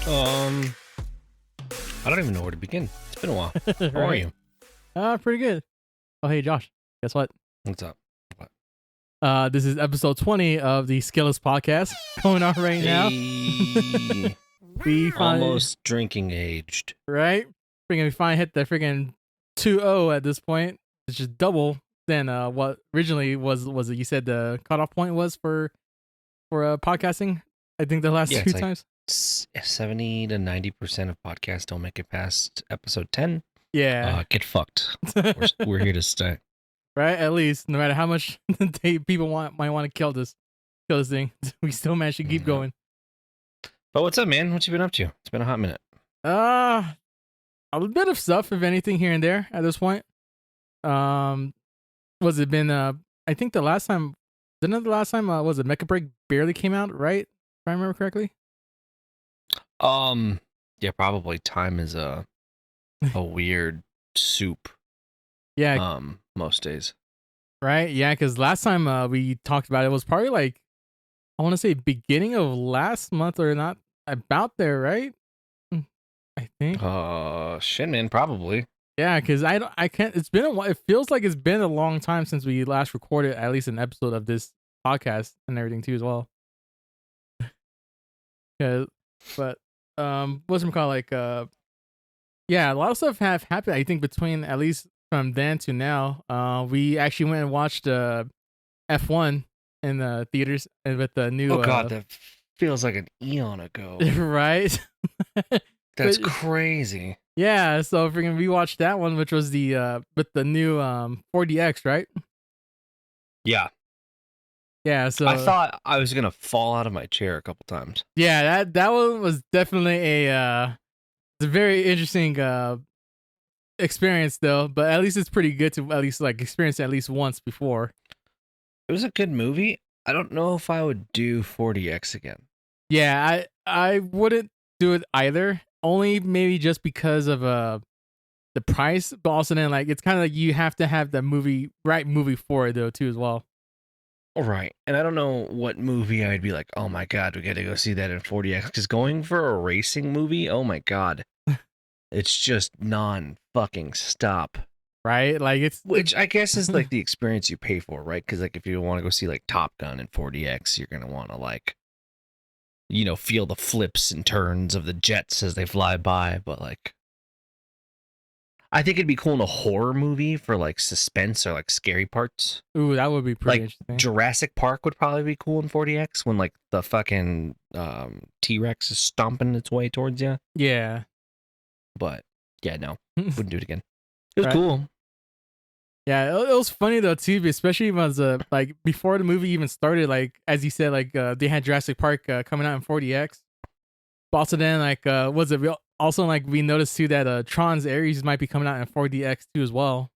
Um, I don't even know where to begin. It's been a while. How are Right? you? Pretty good. Oh, hey, Josh. Guess what? What's up? What? This is episode 20 of the Skillless podcast going on right now. Hey, We finally, almost drinking aged. right? We finally hit the freaking 2-0 at this point. It's just double than what originally was it? You said the cutoff point was for podcasting. I think the last Yeah, two it's like times. 70 to 90% of podcasts don't make it past episode 10. Yeah. Get fucked. We're here to stay. Right? At least, no matter how much people might want to kill this thing, we still manage to keep Yeah. going. But what's up, man? What you been up to? It's been a hot minute. Uh, a bit of stuff, if anything, here and there at this point. Um, was it been? I think the last time, didn't the last time was it Mecha Break barely came out, right? If I remember correctly. Yeah, probably time is a weird soup. Yeah, Most days. right. Yeah, because last time we talked about it was probably like I want to say beginning of last month or not about there, right? I think. Shit, man, probably. Yeah, because I can't. It's been a while. It feels like it's been a long time since we last recorded at least an episode of this podcast and everything too as well. Yeah, but what's it called? Like yeah, a lot of stuff have happened. I think between at least from then to now. We actually went and watched F1 in the theaters and with the new Oh god, that feels like an eon ago. right. That's But, crazy. yeah, so freaking we watched that one, which was the with the new 4DX, right? Yeah. Yeah, so I thought I was gonna fall out of my chair a couple times. yeah, that one was definitely it's a very interesting experience though, but at least it's pretty good to at least like experience it at least once before. It was a good movie. I don't know if I would do 40X again. Yeah, I wouldn't do it either. Only maybe just because of the price, but also then like it's kind of like you have to have the right movie for it though too as well. Right. And I don't know what movie I'd be like, oh my god, we gotta go see that in 40X. Because going for a racing movie, oh my god. It's just non fucking stop. Right? Like Which I guess is like the experience you pay for, right? Because like if you want to go see like Top Gun in 40X, you're gonna want to like, feel the flips and turns of the jets as they fly by. But like, I think it'd be cool in a horror movie for like suspense or like scary parts. ooh, that would be pretty Like interesting. Jurassic Park would probably be cool in 40X when like the fucking T-Rex is stomping its way towards you. Yeah. But yeah, no, wouldn't do it again. It was Right. cool. Yeah, it was funny though too, especially when like before the movie even started. Like as you said, like they had Jurassic Park coming out in 40X. But also then like was it real? Also like we noticed too that Tron's Ares might be coming out in 4DX too as well.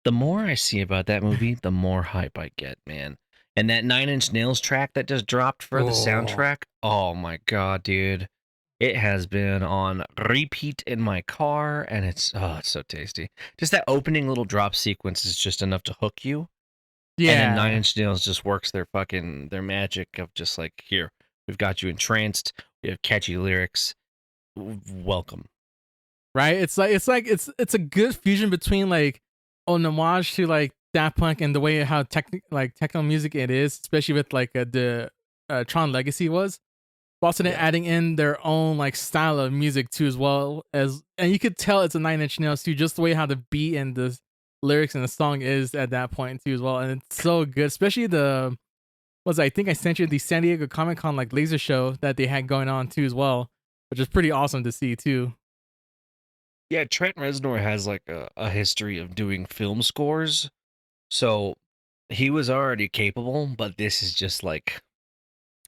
The more I see about that movie, the more hype I get, man. And that Nine Inch Nails track that just dropped for the soundtrack, oh my god, dude. It has been on repeat in my car, and it's so tasty. Just that opening little drop sequence is just enough to hook you. And then Nine Yeah, Inch Nails just works their magic of just like, here, we've got you entranced, we have catchy lyrics. Welcome. right. It's a good fusion between like an homage to like Daft Punk and the way how techno music it is, especially with like the Tron Legacy was. But also then Yeah. adding in their own like style of music too, as well as, and you could tell it's a Nine Inch Nails too, just the way how the beat and the lyrics and the song is at that point too as well, and it's so good. Especially I think I sent you the San Diego Comic Con like laser show that they had going on too as well, which is pretty awesome to see too. Yeah, Trent Reznor has like a history of doing film scores. So he was already capable, but this is just like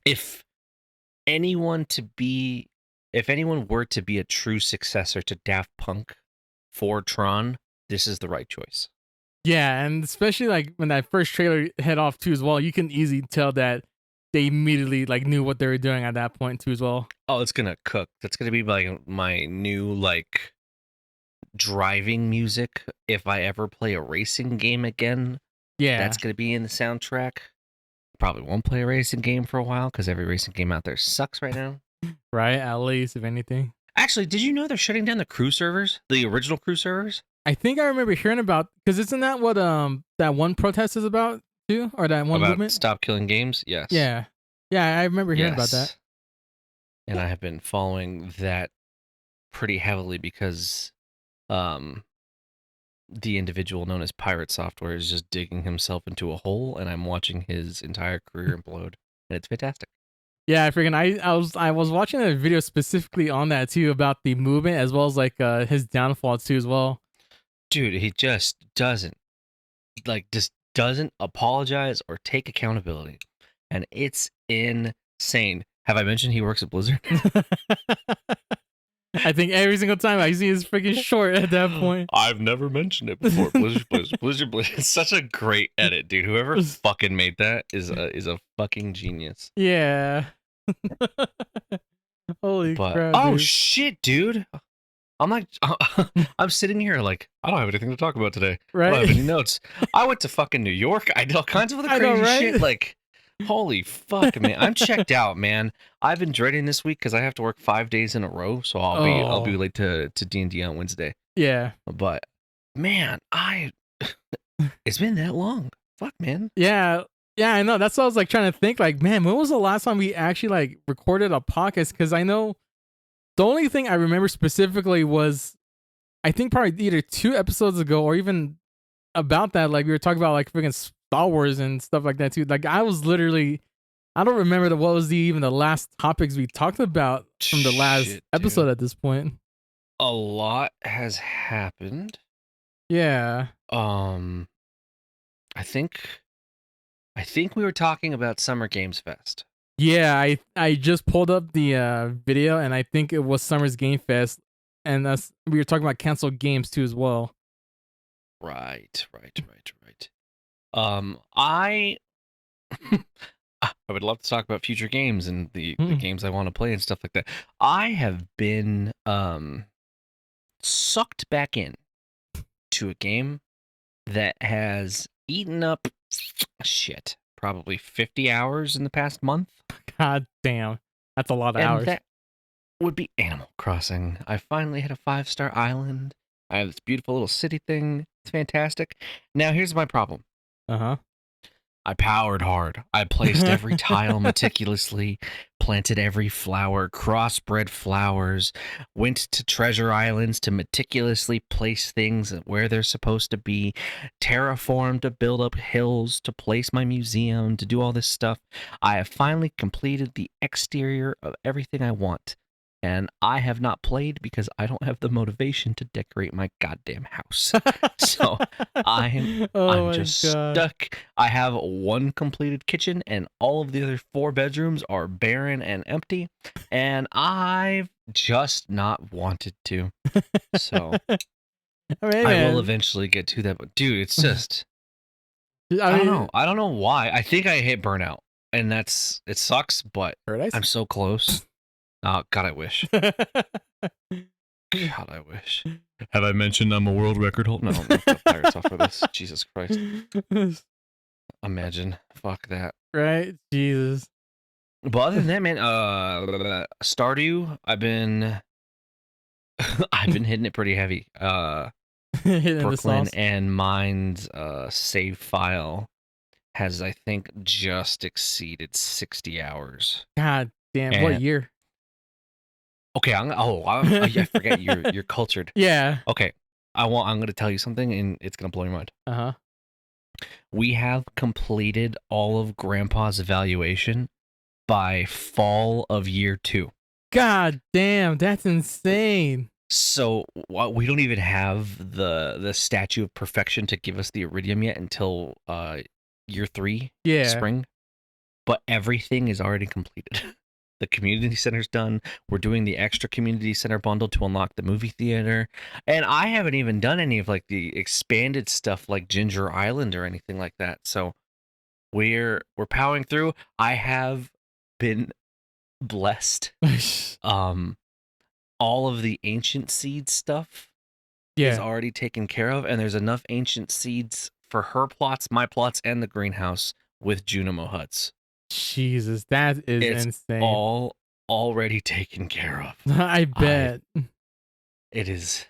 if anyone to be if anyone were to be a true successor to Daft Punk for Tron, this is the right choice. Yeah, and especially like when that first trailer head off too as well, you can easily tell that they immediately like knew what they were doing at that point too as well. Oh, it's gonna cook. That's gonna be like my new like driving music. If I ever play a racing game again, Yeah, that's gonna be in the soundtrack. Probably won't play a racing game for a while because every racing game out there sucks right now. Right, at least if anything. Actually, did you know they're shutting down the crew servers, the original crew servers? I think I remember hearing about, because isn't that what that one protest is about too, or that one About movement? stop killing games? Yes. Yeah, yeah, I remember hearing about that. Yes. And I have been following that pretty heavily because um the individual known as Pirate Software is just digging himself into a hole, and I'm watching his entire career implode, and it's fantastic. Yeah, I freaking I was watching a video specifically on that too, about the movement as well as like his downfall too as well. Dude, he just doesn't apologize or take accountability, and it's insane. Have I mentioned he works at Blizzard? I think every single time I see his freaking short at that point. I've never mentioned it before. Blizzard. It's such a great edit, dude. Whoever fucking made that is a fucking genius. Yeah. Holy But crap, oh dude. shit, dude. I'm like, I'm sitting here like, I don't have anything to talk about today. I don't have Right? any notes. I went to fucking New York. I did all kinds of other I know, crazy shit. right? Like, holy fuck, man. I'm checked out, man. I've been dreading this week because I have to work 5 days in a row. So I'll be Oh, late to D&D on Wednesday. yeah. But man, it's been that long. Fuck, man. Yeah. Yeah, I know. That's what I was like trying to think. Like, man, when was the last time we actually like recorded a podcast? Because I know the only thing I remember specifically was, I think probably either 2 episodes ago or even about that. Like we were talking about like freaking Star Wars and stuff like that too. Like I was literally, I don't remember what was even the last topics we talked about from the last Shit, episode dude. at this point. A lot has happened. Yeah. Um, I think we were talking about Summer Games Fest. Yeah, I just pulled up the video and I think it was Summer's Game Fest, and that's, we were talking about canceled games too as well. Right. I I would love to talk about future games and the Mm. games I want to play and stuff like that. I have been sucked back in to a game that has eaten up shit, probably 50 hours in the past month, God damn, that's a lot of and hours. that would be Animal Crossing. I finally hit a 5-star island. I have this beautiful little city thing. It's fantastic. Now here's my problem. Uh I powered hard. I placed every tile meticulously, planted every flower, crossbred flowers, went to treasure islands to meticulously place things where they're supposed to be, terraformed to build up hills, to place my museum, to do all this stuff. I have finally completed the exterior of everything I want. And I have not played because I don't have the motivation to decorate my goddamn house. So I'm oh I'm my just god. stuck. I have one completed kitchen, and all of the other 4 bedrooms are barren and empty, and I've just not wanted to. So All right, I will man. eventually get to that. But dude, it's just I I don't mean, know. I don't know why. I think I hit burnout, and it sucks. But paradise. I'm so close. Oh God, I wish. God, I wish. Have I mentioned I'm a world record holder? No, I'm not gonna pirate off for this. Jesus Christ. Imagine. Fuck that. Right? Jesus. But other than that, man, Stardew, I've been hitting it pretty heavy. Hitting the Brooklyn sauce. and Mine's save file has, I think, just exceeded 60 hours. God damn. What And year? okay, I forget you're cultured. Yeah. Okay, I'm gonna tell you something, and it's gonna blow your mind. Uh huh. We have completed all of Grandpa's evaluation by fall of year 2. God damn, that's insane. So we don't even have the statue of perfection to give us the iridium yet until year 3 Yeah. spring, but everything is already completed. The community center's done. We're doing the extra community center bundle to unlock the movie theater, and I haven't even done any of like the expanded stuff like Ginger Island or anything like that. So we're powering through. I have been blessed. Um all of the ancient seed stuff is Yeah. already taken care of, and there's enough ancient seeds for her plots, my plots, and the greenhouse with Junimo huts. Jesus, that is It's insane. all already taken care of. I I bet. it is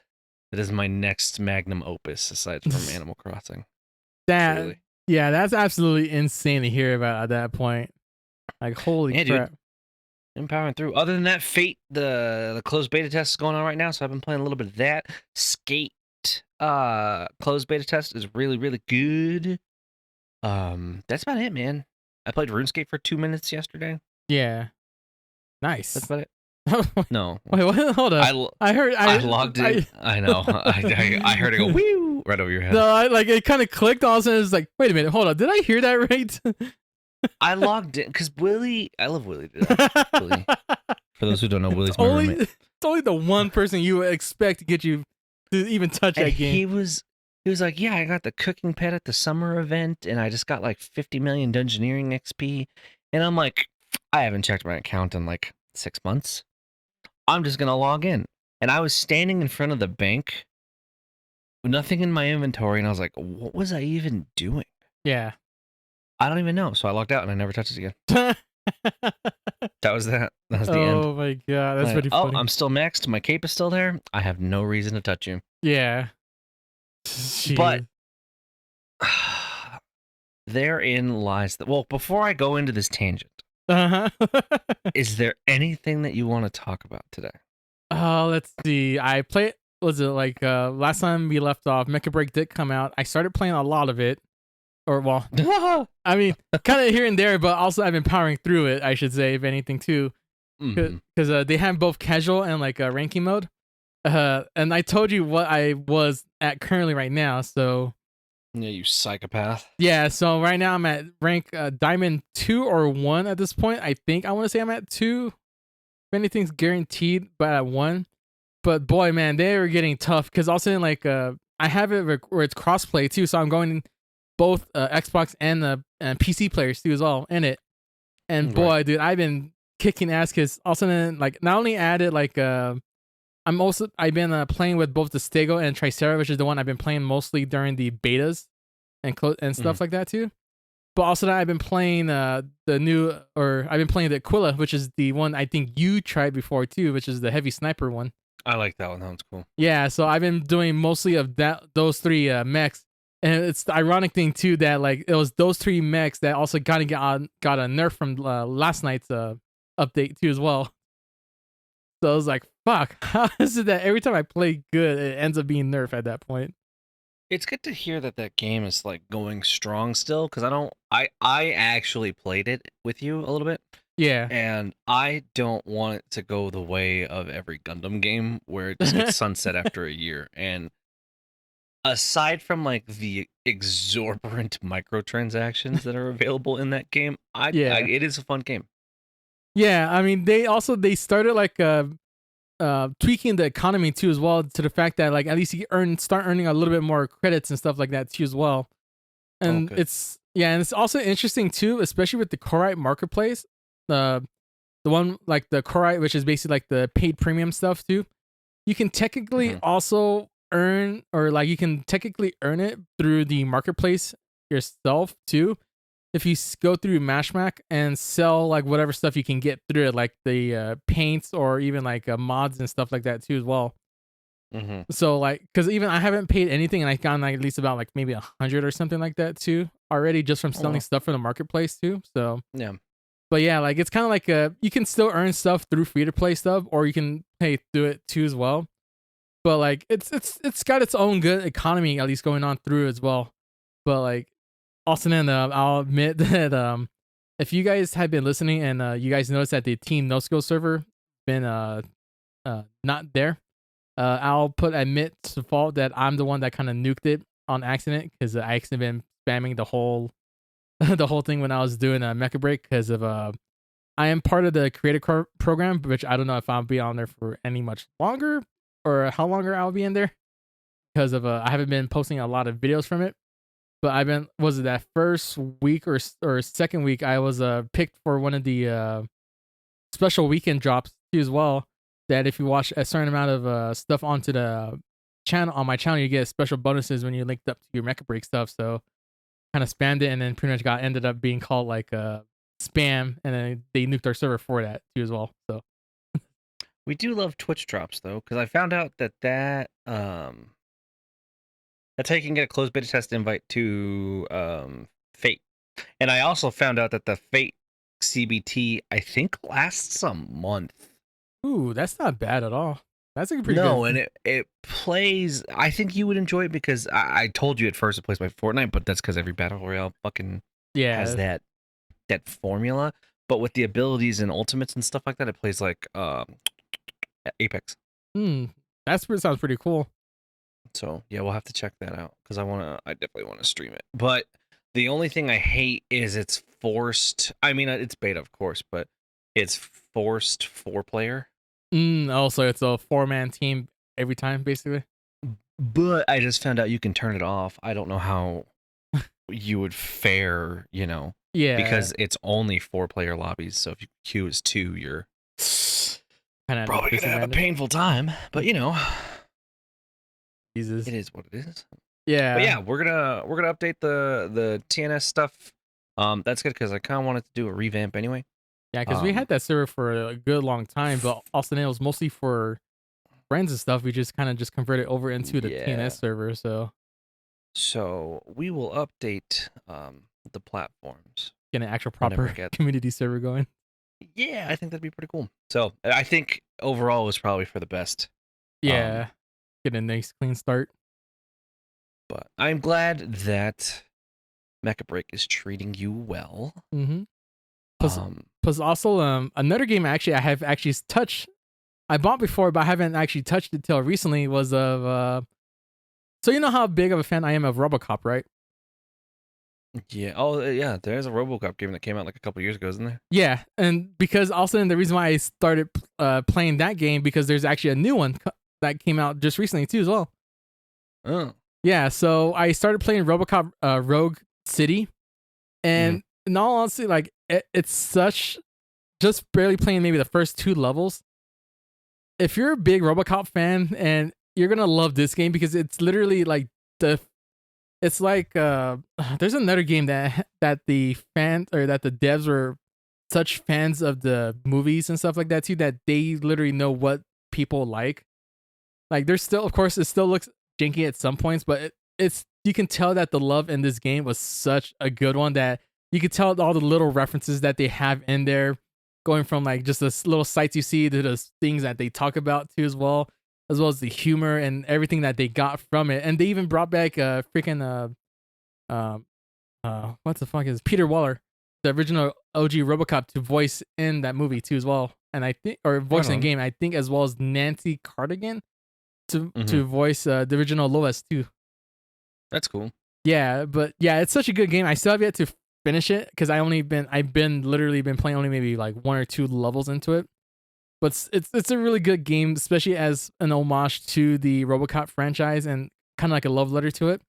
it is my next magnum opus aside from Animal Crossing. That Truly. yeah, that's absolutely insane to hear about at that point. Like holy Yeah, dude. crap. I'm powering through. Other than that, Fate, the closed beta test is going on right now, so I've been playing a little bit of that. Skate closed beta test is really, really good. That's about it, man. I played RuneScape for 2 minutes yesterday. Yeah. That's Nice. about it. No. Wait, what? Hold up. I heard I logged in. I I know. I heard it go whew right over your head. no, like it kind of clicked all of a sudden. It's like, wait a minute, hold on. Did I hear that right? I logged in because Willie. I love Willie to death. Willie. For those who don't know, Willie's my roommate. It's only the one person you would expect to get you to even touch And that game. he was like, yeah, I got the cooking pet at the summer event, and I just got like 50 million Dungeoneering XP. And I'm like, I haven't checked my account in like 6 months. I'm just gonna log in. And I was standing in front of the bank, with nothing in my inventory, and I was like, what was I even doing? Yeah. I don't even know. So I logged out and I never touched it again. That was that. That was the end. Oh my god, that's Like, pretty oh, funny. I'm still maxed. My cape is still there. I have no reason to touch you. Yeah. But Jeez. therein lies the. Well, before I go into this tangent, Uh-huh. is there anything that you want to talk about today? Oh, let's see. I played was it like last time we left off, Mecha Break did come out. I started playing a lot of it. Or well, I mean, kind of here and there, but also I've been powering through it, I should say, if anything too. Because they have both casual and like ranking mode. And I told you what I was at currently right now, so Yeah, you psychopath. yeah, so right now I'm at rank diamond 2 or 1 at this point. I think I want to say I'm at 2. If anything's guaranteed, but at 1. But boy, man, they are getting tough because also like I have it where it's crossplay too, so I'm going both Xbox and PC players too as well in it. And boy, dude, I've been kicking ass because also then like not only added like I've been playing with both the Stego and Tricera, which is the one I've been playing mostly during the betas and stuff like that too. But also that I've been playing I've been playing the Aquila, which is the one I think you tried before too, which is the heavy sniper one. I like that one. That one's cool. Yeah, so I've been doing mostly of those three mechs, and it's the ironic thing too that like it was those three mechs that also got a nerf from last night's update too as well. So I was like, fuck, how is it that every time I play good, it ends up being nerf at that point? It's good to hear that that game is like going strong still, because I actually played it with you a little bit. Yeah. And I don't want it to go the way of every Gundam game where it just gets sunset after a year. And aside from like the exorbitant microtransactions that are available in that game, it is a fun game. Yeah, I mean they started like tweaking the economy too as well, to the fact that like at least you start earning a little bit more credits and stuff like that too as well. And it's also interesting too, especially with the Korite marketplace. The one like the Korite, which is basically like the paid premium stuff too. You can technically also earn it through the marketplace yourself too. If you go through Mashmac and sell like whatever stuff you can get through it, like the paints or even like mods and stuff like that too as well. So like, because even I haven't paid anything, and I got like at least about like maybe 100 or something like that too already, just from selling stuff from the marketplace too. So yeah, but yeah, like it's kind of like you can still earn stuff through free to play stuff, or you can pay through it too as well. But like it's got its own good economy at least going on through as well. But like also then I'll admit that if you guys have been listening and you guys noticed that the Team No Skill server been not there, I'll admit to fault that I'm the one that kind of nuked it on accident, because I accidentally been spamming the whole the whole thing when I was doing a Mecha Break, because of I am part of the creator program, which I don't know if I'll be on there for any much longer or how longer I'll be in there, because of I haven't been posting a lot of videos from it. But I've been was it that first week or second week I was picked for one of the special weekend drops too as well. That if you watch a certain amount of stuff onto the channel on my channel, you get special bonuses when you're linked up to your Mecha Break stuff. So kind of spammed it, and then pretty much ended up being called like spam, and then they nuked our server for that too as well. So We do love Twitch drops though, because I found out that's how you can get a closed beta test invite to Fate. And I also found out that the Fate CBT I think lasts a month. ooh, that's not bad at all. That's like pretty No, good. and it plays. I think you would enjoy it because I told you at first it plays by Fortnite, but that's because every battle royale fucking has Yeah. that formula. But with the abilities and ultimates and stuff like that, it plays like Apex. Hmm. Sounds pretty cool. So yeah, we'll have to check that out because I definitely want to stream it. But the only thing I hate is it's forced. I mean, it's beta, of course, but it's forced 4-player. Also, it's a 4-man team every time, basically. But I just found out you can turn it off. I don't know how you would fare, Yeah. because it's only 4-player lobbies. So if you queue is 2, you're Kind of at a probably gonna have a disadvantage. painful time. But Jesus. it is what it is. But Yeah. yeah, we're gonna update the TNS stuff. That's good because I kind of wanted to do a revamp anyway. Yeah, because we Um, had that server for a good long time, but also it was mostly for friends and stuff. We just kind of just converted over into the yeah. TNS server. So So we will update the platforms get an actual whenever proper I get. community server going. Yeah, I think that'd be pretty cool. So I think overall it was probably for the best. Um, Yeah. Get a nice clean start. but I'm glad that Mecha Break is treating you well. Mm-hmm. Plus, Um, plus also another game I have actually touched. I bought before, but I haven't actually touched it till recently. Was of so you know how big of a fan I am of RoboCop, right? yeah. Oh, yeah. There's a RoboCop game that came out like a couple years ago, isn't there? Yeah, and because also the reason why I started playing that game because there's actually a new one that came out just recently too as well. Oh. Yeah, so I started playing RoboCop Rogue City, Mm-hmm. and in all honesty, like it's such just barely playing maybe the first 2 levels. If you're a big RoboCop fan, and you're gonna love this game because it's literally like the it's like there's another game that the fans or that the devs were such fans of the movies and stuff like that too that they literally know what people like. Like there's still, of course, it still looks janky at some points, but it's you can tell that the love in this game was such a good one that you could tell all the little references that they have in there, going from like just the little sights you see to the things that they talk about too as well as the humor and everything that they got from it. And they even brought back freaking what the fuck is Peter Waller, the original OG RoboCop, to voice in that movie too as well. And I think, or Right voice in the on. game, I think as well as Nancy Cardigan Mm-hmm. to voice the original Lois too. That's cool. Yeah, but yeah, it's such a good game. I still have yet to finish it because I've been literally been playing only maybe like 1 or 2 levels into it. But it's a really good game, especially as an homage to the RoboCop franchise and kind of like a love letter to it.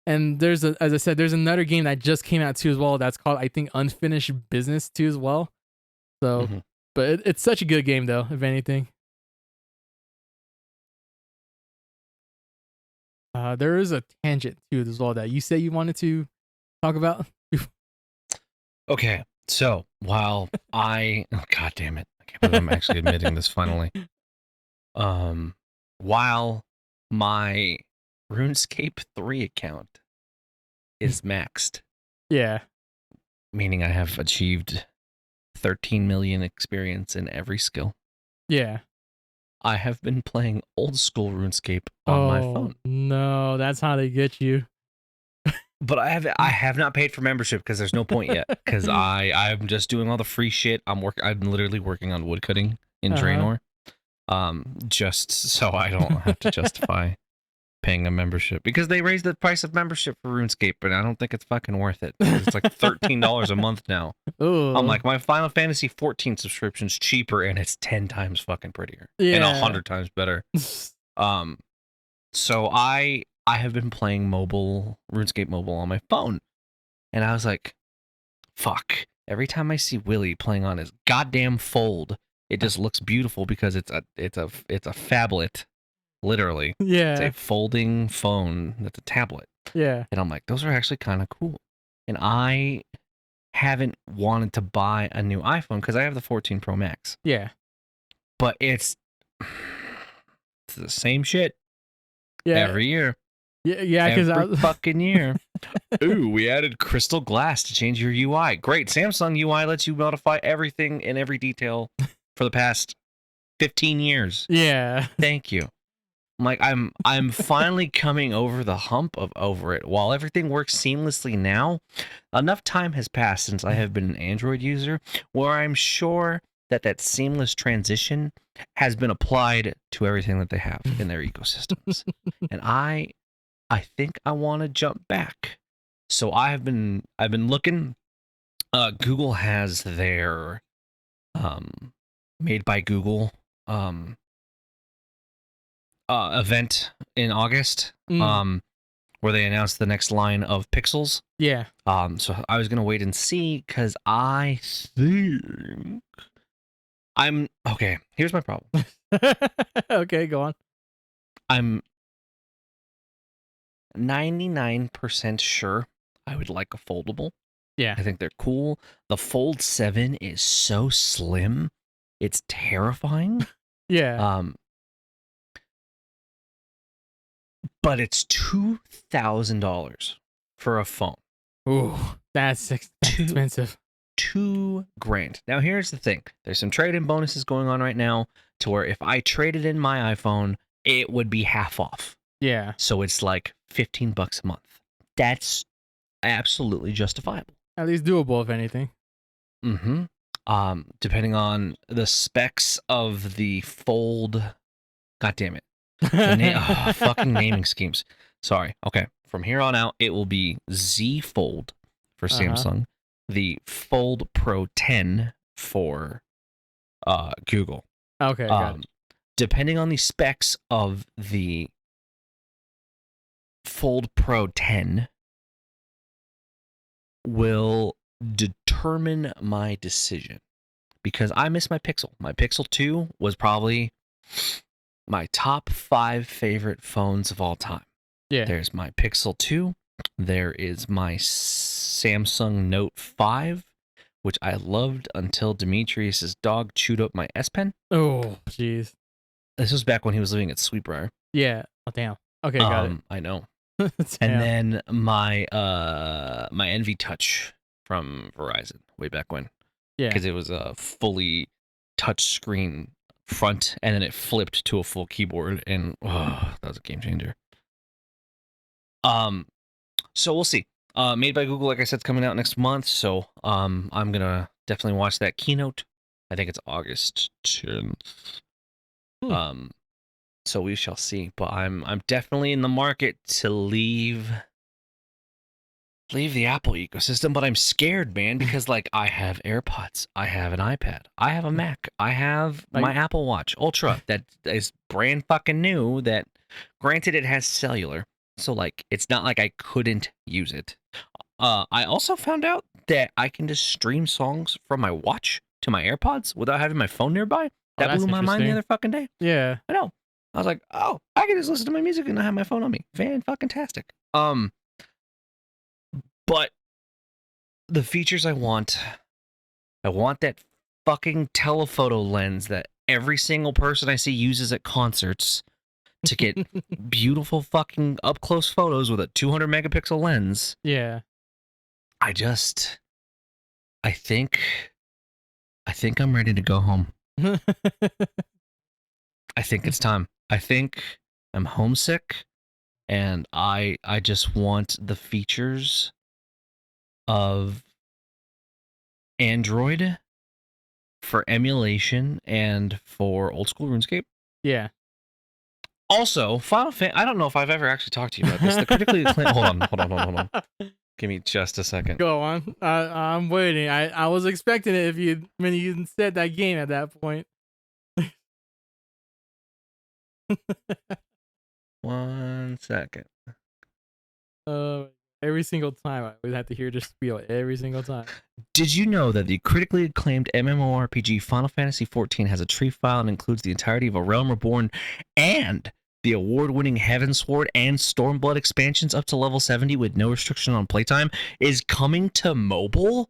And as I said, there's another game that just came out too as well. That's called I think Unfinished Business too as well. So, Mm-hmm. but it's such a good game though. If anything, there is a tangent too as well that you say you wanted to talk about. Okay. So while God damn it, I can't believe I'm actually admitting this finally. Um, while my RuneScape 3 account is maxed, Yeah, meaning I have achieved 13 million experience in every skill. yeah. I have been playing old school RuneScape on my Oh phone. no, that's how they get you. But I have not paid for membership because there's no point yet. Because I'm just doing all the free shit. I'm literally working on woodcutting in Uh Draenor. Just so I don't have to justify paying a membership because they raised the price of membership for RuneScape, and I don't think it's fucking worth it because it's like $13 a month now. huh. I'm Oh like, my Final Fantasy 14 subscription's cheaper and it's 10 times fucking prettier and yeah. 100 times better. Um, so I have been playing RuneScape mobile on my phone, and I was like, fuck. Every time I see Willie playing on his goddamn fold, it just looks beautiful because it's a phablet, literally. It's a Yeah, folding phone that's a tablet. yeah. And I'm like, those are actually kind of cool. And I haven't wanted to buy a new iPhone because I have the 14 Pro Max. Yeah. But it's the same shit Yeah. every year. Yeah, because every fucking year. Ooh, we added crystal glass to change your UI. Great. Samsung UI lets you modify everything in every detail for the past 15 years. Yeah. Thank you. Like I'm finally coming over the hump of over it. While everything works seamlessly now, enough time has passed since I have been an Android user where I'm sure that seamless transition has been applied to everything that they have in their ecosystems. And I think I want to jump back. So I've been looking. Google has their made by Google event in August. Where they announced the next line of Pixels. Yeah. So I was gonna wait and see because I think I'm okay. Here's my problem. Okay, go on. I'm 99% sure I would like a foldable. Yeah. I think they're cool. The Fold 7 is so slim. It's terrifying. Yeah. But it's $2,000 for a phone. Ooh, that's expensive. $2,000. Now here's the thing. There's some trade-in bonuses going on right now to where if I traded in my iPhone, it would be half off. Yeah. So it's like $15 a month. That's absolutely justifiable. At least doable, if anything. Mm-hmm. Depending on the specs of the Fold. God damn it. Fucking naming schemes. Sorry. Okay. From here on out, it will be Z Fold for Samsung, the Fold Pro 10 for Google. Okay. Got it. Depending on the specs of the Fold Pro 10 will determine my decision because I miss my Pixel. My Pixel 2 was probably my top 5 favorite phones of all time. Yeah. There's my Pixel 2. There is my Samsung Note 5, which I loved until Demetrius's dog chewed up my S Pen. Oh, jeez. This was back when he was living at Sweetbriar. Yeah. Oh, damn. Okay, got it. I know. And then my my Envy Touch from Verizon way back when. Yeah. Because it was a fully touch screen front and then it flipped to a full keyboard and that was a game changer. So we'll see. Made by Google, like I said, it's coming out next month, so I'm gonna definitely watch that keynote. I think it's August 10th. So we shall see. But I'm definitely in the market to leave the Apple ecosystem, but I'm scared, man, because like I have AirPods, I have an iPad, I have a Mac, I have my Apple Watch Ultra that is brand fucking new. That, granted, it has cellular, so like it's not like I couldn't use it. I also found out that I can just stream songs from my watch to my AirPods without having my phone nearby. That blew my mind the other fucking day. Yeah, I know. I was like, oh, I can just listen to my music and not have my phone on me. Fan-fucking-tastic. But the features I want that fucking telephoto lens that every single person I see uses at concerts to get beautiful fucking up-close photos with a 200 megapixel lens. Yeah. I think I'm ready to go home. I think it's time. I think I'm homesick and I just want the features of Android for emulation and for old school RuneScape. Yeah. Also, Final Fantasy. I don't know if I've ever actually talked to you about this. The critically acclaimed. Hold on. Give me just a second. Go on. I'm waiting. I was expecting it when you said that game at that point. 1 second. Every single time I would have to hear this spiel every single time. Did you know that the critically acclaimed MMORPG Final Fantasy XIV has a tree file and includes the entirety of A Realm Reborn and the award-winning Heavensward and Stormblood expansions up to level 70 with no restriction on playtime is coming to mobile?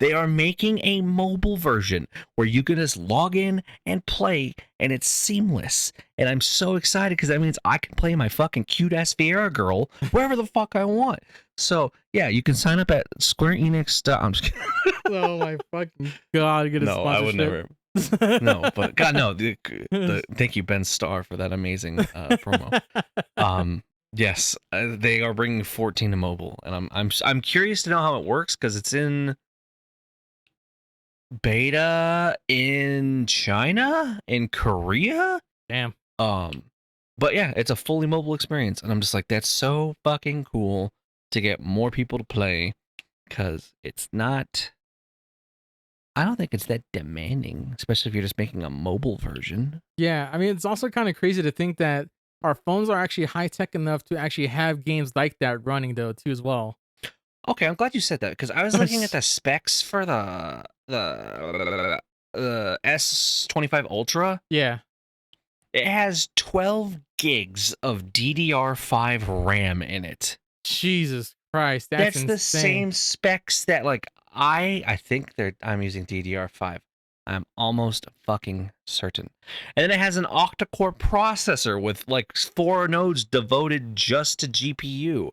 They are making a mobile version where you can just log in and play, and it's seamless. And I'm so excited because that means I can play my fucking cute ass Fiera girl wherever the fuck I want. So yeah, you can sign up at Square Enix. I'm just kidding. Oh my fucking god, get a No, I would sponsorship. never. No, but God, no. Thank you, Ben Starr, for that amazing promo. Yes, they are bringing 14 to mobile, and I'm curious to know how it works because it's in beta in China, in Korea. Damn. But yeah, it's a fully mobile experience, and I'm just like, that's so fucking cool to get more people to play because it's not. I don't think it's that demanding, especially if you're just making a mobile version. Yeah, I mean, it's also kind of crazy to think that our phones are actually high tech enough to actually have games like that running though too as well. Okay, I'm glad you said that because I was looking at the specs for the S25 Ultra. Yeah. It has 12 gigs of DDR5 RAM in it. Jesus Christ, that's That's the insane. same specs that like I think I'm using DDR5. I'm almost fucking certain. And then it has an octa-core processor with like 4 nodes devoted just to GPU.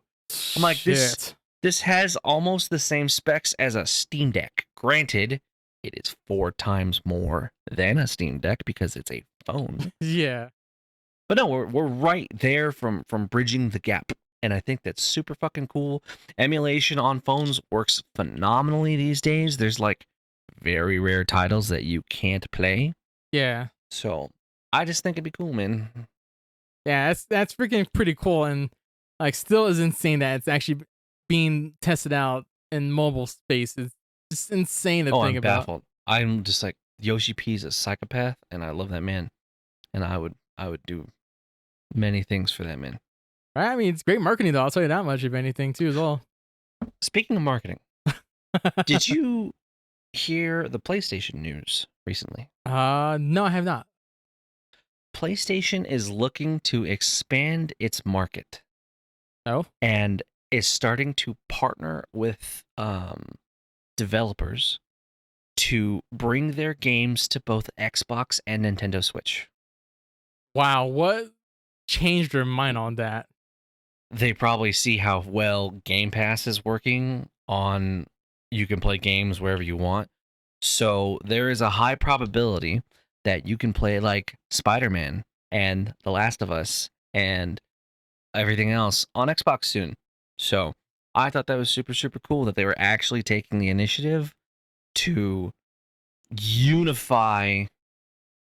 I'm like, Shit. this has almost the same specs as a Steam Deck. Granted, it is 4 times more than a Steam Deck because it's a phone. Yeah. But no, we're right there from bridging the gap. And I think that's super fucking cool. Emulation on phones works phenomenally these days. There's like very rare titles that you can't play. Yeah. So I just think it'd be cool, man. Yeah, that's freaking pretty cool, and like still is insane that it's actually being tested out in mobile space. It's just insane to Oh, think I'm about. baffled. I'm just like Yoshi P's a psychopath, and I love that man. And I would do many things for that man. Right? I mean, it's great marketing though. I'll tell you that much, if anything, too, as well. Speaking of marketing, did you hear the PlayStation news recently? No, I have not. PlayStation is looking to expand its market No. and is starting to partner with developers to bring their games to both Xbox and Nintendo Switch. Wow, what changed your mind on that? They probably see how well Game Pass is working on you can play games wherever you want. So there is a high probability that you can play like Spider-Man and The Last of Us and everything else on Xbox soon. So I thought that was super, super cool that they were actually taking the initiative to unify.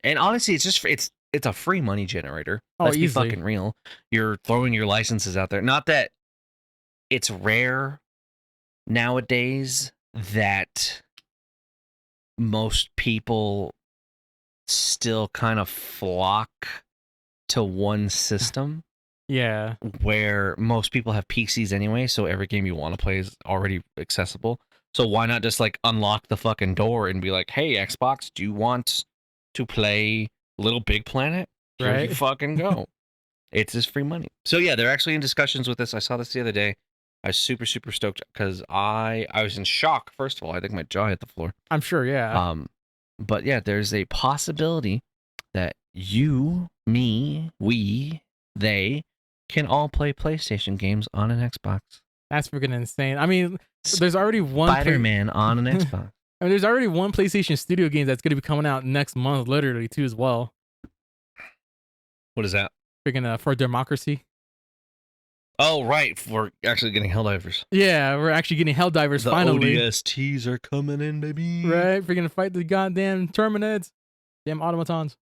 And honestly, it's a free money generator. Oh, Let's be easily. fucking real. You're throwing your licenses out there. Not that it's rare nowadays that most people still kind of flock to one system Yeah. where most people have PCs anyway, so every game you want to play is already accessible. So why not just like unlock the fucking door and be like, "Hey, Xbox, do you want to play Little Big Planet? Here you Right. fucking go." It's just free money. So yeah, they're actually in discussions with this. I saw this the other day. I was super, super stoked because I was in shock. First of all, I think my jaw hit the floor. I'm sure. Yeah. But yeah, there's a possibility that you, me, we, they can all play PlayStation games on an Xbox. That's freaking insane. I mean, there's already one Spider-Man on an Xbox. I mean, there's already one PlayStation Studio game that's going to be coming out next month, literally, too, as well. What is that? Freaking For Democracy. Oh, right. We're actually getting Helldivers. Yeah, we're actually getting Helldivers The finally. ODSTs are coming in, baby. Right? We're going to fight the goddamn Terminids. Damn automatons.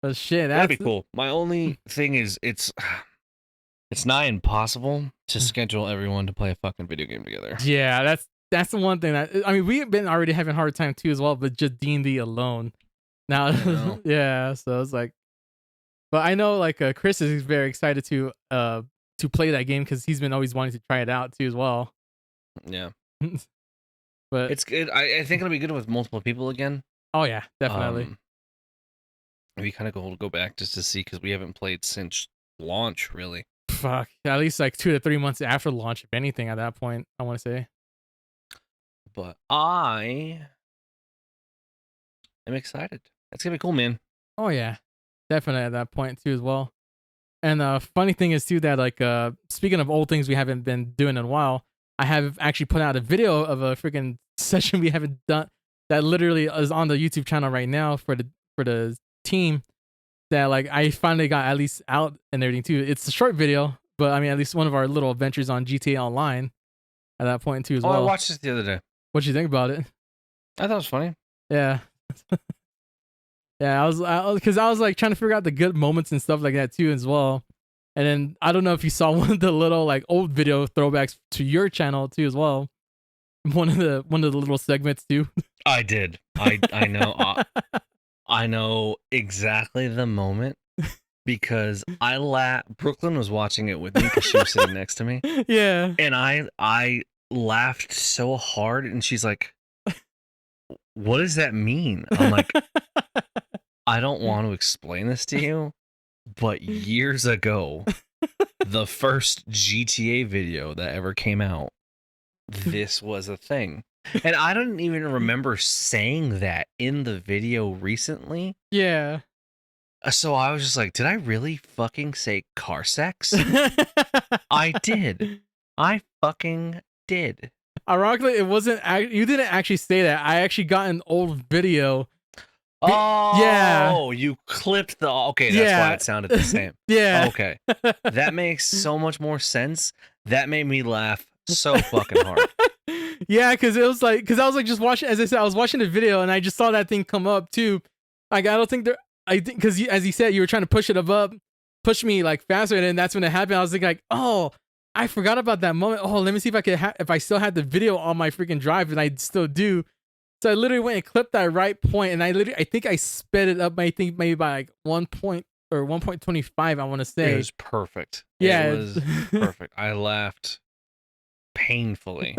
But shit, That'd be cool. My only thing is it's nigh impossible to schedule everyone to play a fucking video game together. Yeah, that's the one thing that I mean, we've been already having a hard time too as well, but just D&D alone. Now, yeah, so it's like, but I know like Chris is very excited to play that game because he's been always wanting to try it out too as well. Yeah. But It's good. I think it'll be good with multiple people again. oh yeah, definitely. We kind of go back just to see because we haven't played since launch, really. Fuck, at least like 2 to 3 months after launch, if anything, at that point, I want to say. but I am excited. That's gonna be cool, man. Oh yeah, definitely at that point too as well. And funny thing is too that like speaking of old things we haven't been doing in a while, I have actually put out a video of a freaking session we haven't done that literally is on the YouTube channel right now for the team that like I finally got at least out and everything too. It's a short video, but I mean at least one of our little adventures on GTA Online at that point too as Oh, I well. watched this the other day. What you think about it? I thought it was funny. Yeah. Yeah, because I was like trying to figure out the good moments and stuff like that too as well. And then I don't know if you saw one of the little like old video throwbacks to your channel too as well. One of the little segments too. I did. I know. I know exactly the moment because I Brooklyn was watching it with me because she was sitting next to me, Yeah. and I laughed so hard, and she's like, "What does that mean?" I'm like, "I don't want to explain this to you, but years ago, the first GTA video that ever came out, this was a thing." And I don't even remember saying that in the video recently. Yeah. So I was just like, did I really fucking say car sex? I did. I fucking did. Ironically, it wasn't. You didn't actually say that. I actually got an old video. Yeah. Oh, you clipped the. Okay, that's Yeah. why it sounded the same. Yeah. Okay. That makes so much more sense. That made me laugh so fucking hard. Yeah, because it was like, because I was like just watching, as I said, I was watching the video and I just saw that thing come up too. Like, I don't think there, I think, because as you said, you were trying to push it up, push me like faster, and then that's when it happened. I was thinking, like, oh, I forgot about that moment. Oh, let me see if I could, if I still had the video on my freaking drive, and I still do. So I literally went and clipped that right point, and I think I sped it up. I think maybe by like 1.25. I want to say It was perfect. Yeah. It was perfect. I laughed painfully.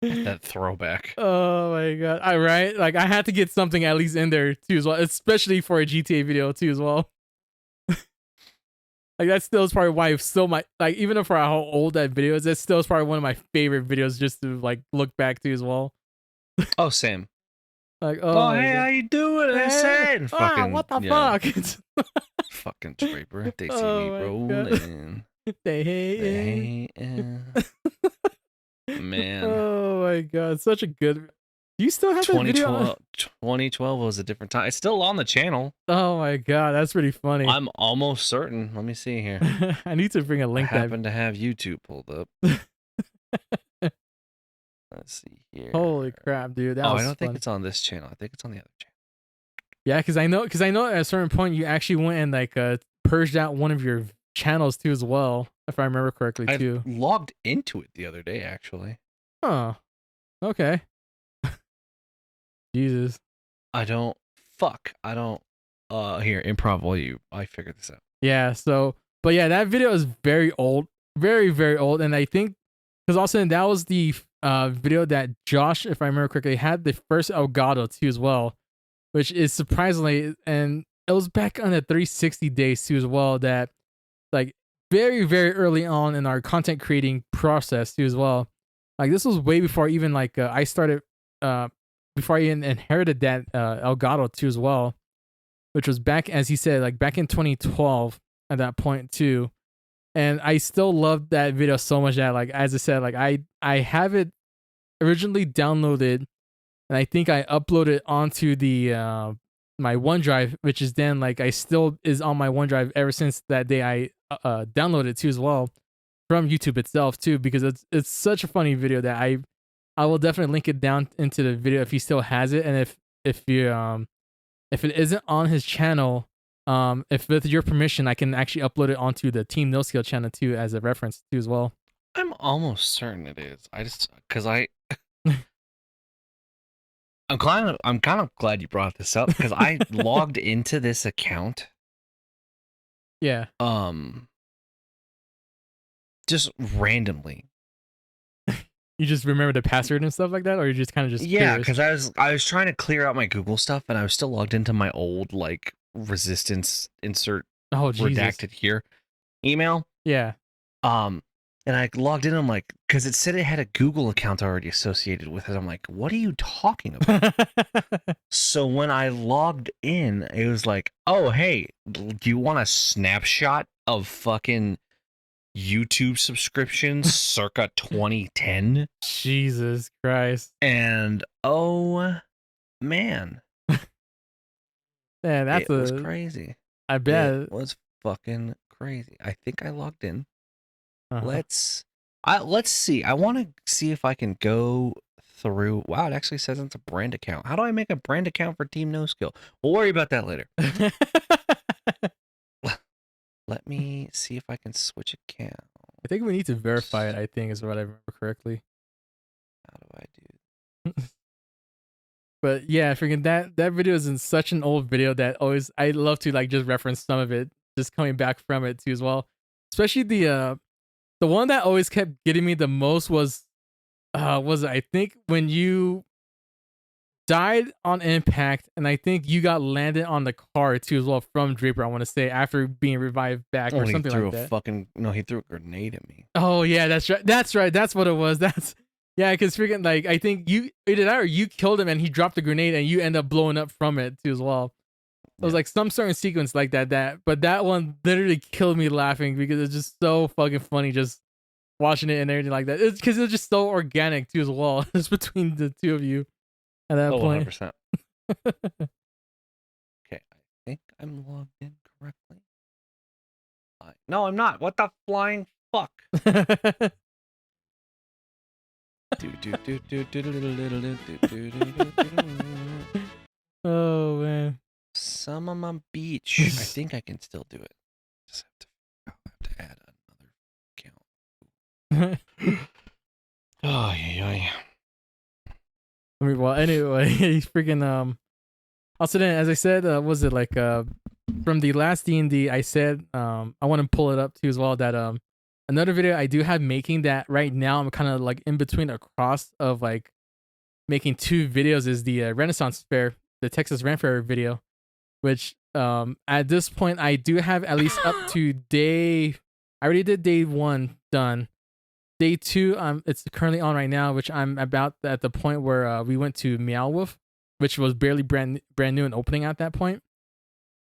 That throwback. Oh my god! All right, like I had to get something at least in there too as well, especially for a GTA video too as well. Like that still is probably why it's still my like even for how old that video is, that still is probably one of my favorite videos just to like look back to as well. Oh, same. Like Oh, my hey, how god. you doing? I said, fucking, What the yeah, fuck? fucking Draper. They see Oh me my rolling. They hate They it. man. Oh my god, such a good. Do you still have that video? 2012 was a different time. It's still on the channel. Oh my god, that's pretty funny. I'm almost certain. Let me see here. I need to bring a I link. happen to have YouTube pulled up. Let's see here. Holy crap, dude! That was I don't think fun. it's on this channel. I think it's on the other channel. Yeah, because I know at a certain point you actually went and like purged out one of your channels too as well, if I remember correctly I too. logged into it the other day, actually. Oh, okay. Jesus. I don't. Here, improv while I figured this out. Yeah. So, but yeah, that video is very old, very very old, and I think because also that was the video that Josh, if I remember correctly, had the first Elgato too as well, which is surprisingly, and it was back on the 360 days too as well. That like very very early on in our content creating process too as well. Like this was way before even like I started before I even inherited that Elgato too as well, which was back as he said like back in 2012 at that point too. And I still love that video so much that like as I said like I have it originally downloaded and I think I uploaded it onto the my OneDrive, which is then like I still is on my OneDrive ever since that day I downloaded it too as well from YouTube itself too, because it's such a funny video that I will definitely link it down into the video if he still has it, and if you if it isn't on his channel, if with your permission I can actually upload it onto the Team No Skill channel too as a reference too as well. I'm almost certain it is. I just because I'm kind of glad you brought this up because I logged into this account. Yeah. Just randomly. You just remember the password and stuff like that, or you just kind of just Yeah, curious? because I was trying to clear out my Google stuff and I was still logged into my old like resistance insert Oh Jesus. redacted here email. Yeah. And I logged in. I'm like, because it said it had a Google account already associated with it. I'm like, what are you talking about? So when I logged in, it was like, oh, hey, do you want a snapshot of fucking YouTube subscriptions circa 2010? Jesus Christ. And oh, man, Man, that's it was a crazy. I It bet. was fucking crazy. I think I logged in. Uh-huh. Let's see. I want to see if I can go through. Wow, it actually says it's a brand account. How do I make a brand account for Team No Skill? We'll worry about that later. Let me see if I can switch account. I think we need to verify it, I think is what I remember correctly. How do I do? But yeah, freaking that video is in such an old video that always I love to like just reference some of it, just coming back from it too as well. Especially the one that always kept getting me the most was I think when you died on impact, and I think you got landed on the car too as well from Draper. I want to say after being revived back Oh, or and he something threw like a that. fucking no. He threw a grenade at me. Oh yeah, that's right. That's right. That's what it was. That's yeah, because freaking like I think you either that or you killed him and he dropped a grenade and you end up blowing up from it too as well. It was Yeah. like some certain sequence like but that one literally killed me laughing because it's just so fucking funny just watching it and everything like that. It's because it's just so organic too as well. Just between the two of you at that Oh, point. 100%. Okay, I think I'm logged in correctly. No, I'm not. What the flying fuck? Oh man. Some on my beach. I think I can still do it. Just have to add another account. Oh yeah. I mean, well, anyway, he's freaking Also, then, as I said, was it like from the last D&D? I said I want to pull it up too as well. That another video I do have making that right now. I'm kind of like in between a cross of like making two videos. Is the Renaissance Fair, the Texas Ram Fair video, which at this point I do have at least up to day. I already did day one done. Day two, it's currently on right now, which I'm about at the point where we went to Meow Wolf, which was barely brand new and opening at that point.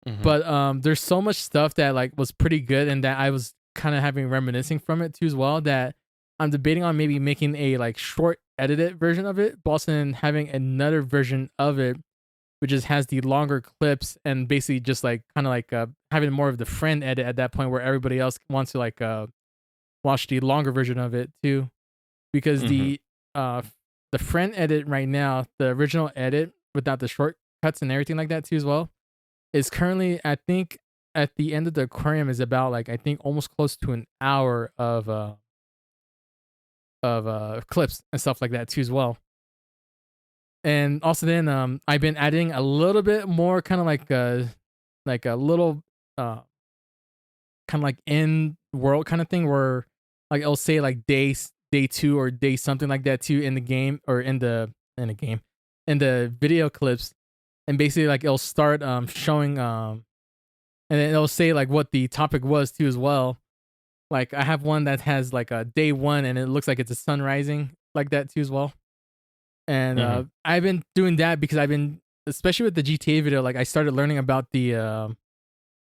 Mm-hmm. But there's so much stuff that like was pretty good and that I was kind of having reminiscing from it too as well, that I'm debating on maybe making a like short edited version of it, but also then having another version of it which just has the longer clips and basically just like kind of like having more of the friend edit at that point where everybody else wants to like watch the longer version of it too, because Mm-hmm. uh the friend edit right now, the original edit without the shortcuts and everything like that too as well, is currently I think at the end of the aquarium is about like I think almost close to an hour of clips and stuff like that too as well. And also then I've been adding a little bit more kind of like a little kind of like in world kind of thing where like I'll say like day 2 or day something like that too in the game or in the game in the video clips, and basically like it'll start showing and then it'll say like what the topic was too as well. Like I have one that has like a day 1 and it looks like it's a sun rising like that too as well. And Mm-hmm. I've been doing that because I've been, especially with the GTA video, like I started learning about the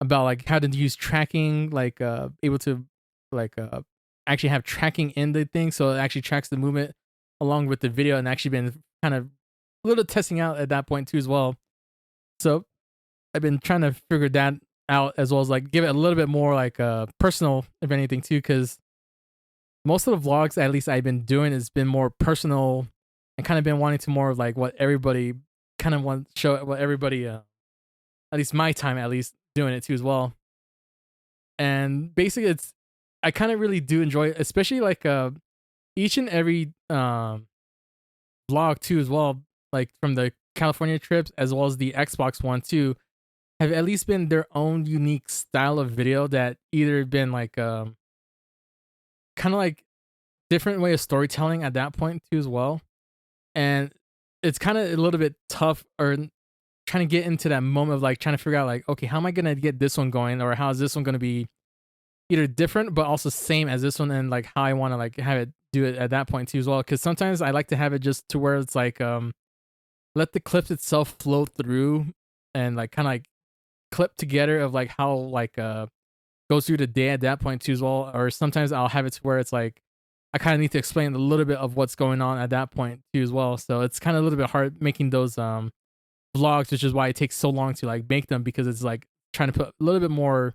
about like how to use tracking, like able to like actually have tracking in the thing, so it actually tracks the movement along with the video, and actually been kind of a little testing out at that point too as well. So I've been trying to figure that out as well as like give it a little bit more like personal, if anything, too, because most of the vlogs, at least I've been doing, has been more personal and kind of been wanting to more of like what everybody kind of want show what everybody at least my time at least doing it too as well. And basically it's I kind of really do enjoy it, especially like each and every vlog too as well, like from the California trips as well as the Xbox one too, have at least been their own unique style of video that either been like kind of like different way of storytelling at that point too as well. And it's kind of a little bit tough or trying to get into that moment of like trying to figure out like, okay, how am I gonna get this one going, or how is this one gonna be either different but also same as this one, and like how I want to like have it do it at that point too as well. Because sometimes I like to have it just to where it's like let the clips itself flow through and like kind of like clip together of like how like goes through the day at that point too as well. Or sometimes I'll have it to where it's like I kind of need to explain a little bit of what's going on at that point too as well. So it's kind of a little bit hard making those vlogs, which is why it takes so long to like make them, because it's like trying to put a little bit more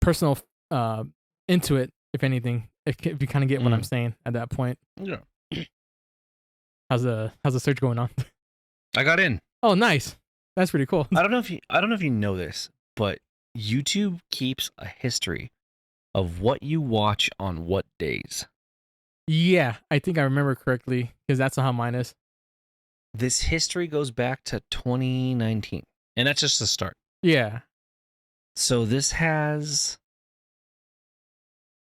personal uh into it, if anything. If you kind of get what I'm Mm. saying at that point. Yeah. How's the search going on? I got in. Oh, nice. That's pretty cool. I don't know if you know this, but YouTube keeps a history of what you watch on what days. Yeah, I think I remember correctly because that's how mine is. This history goes back to 2019, and that's just the start. Yeah. So this has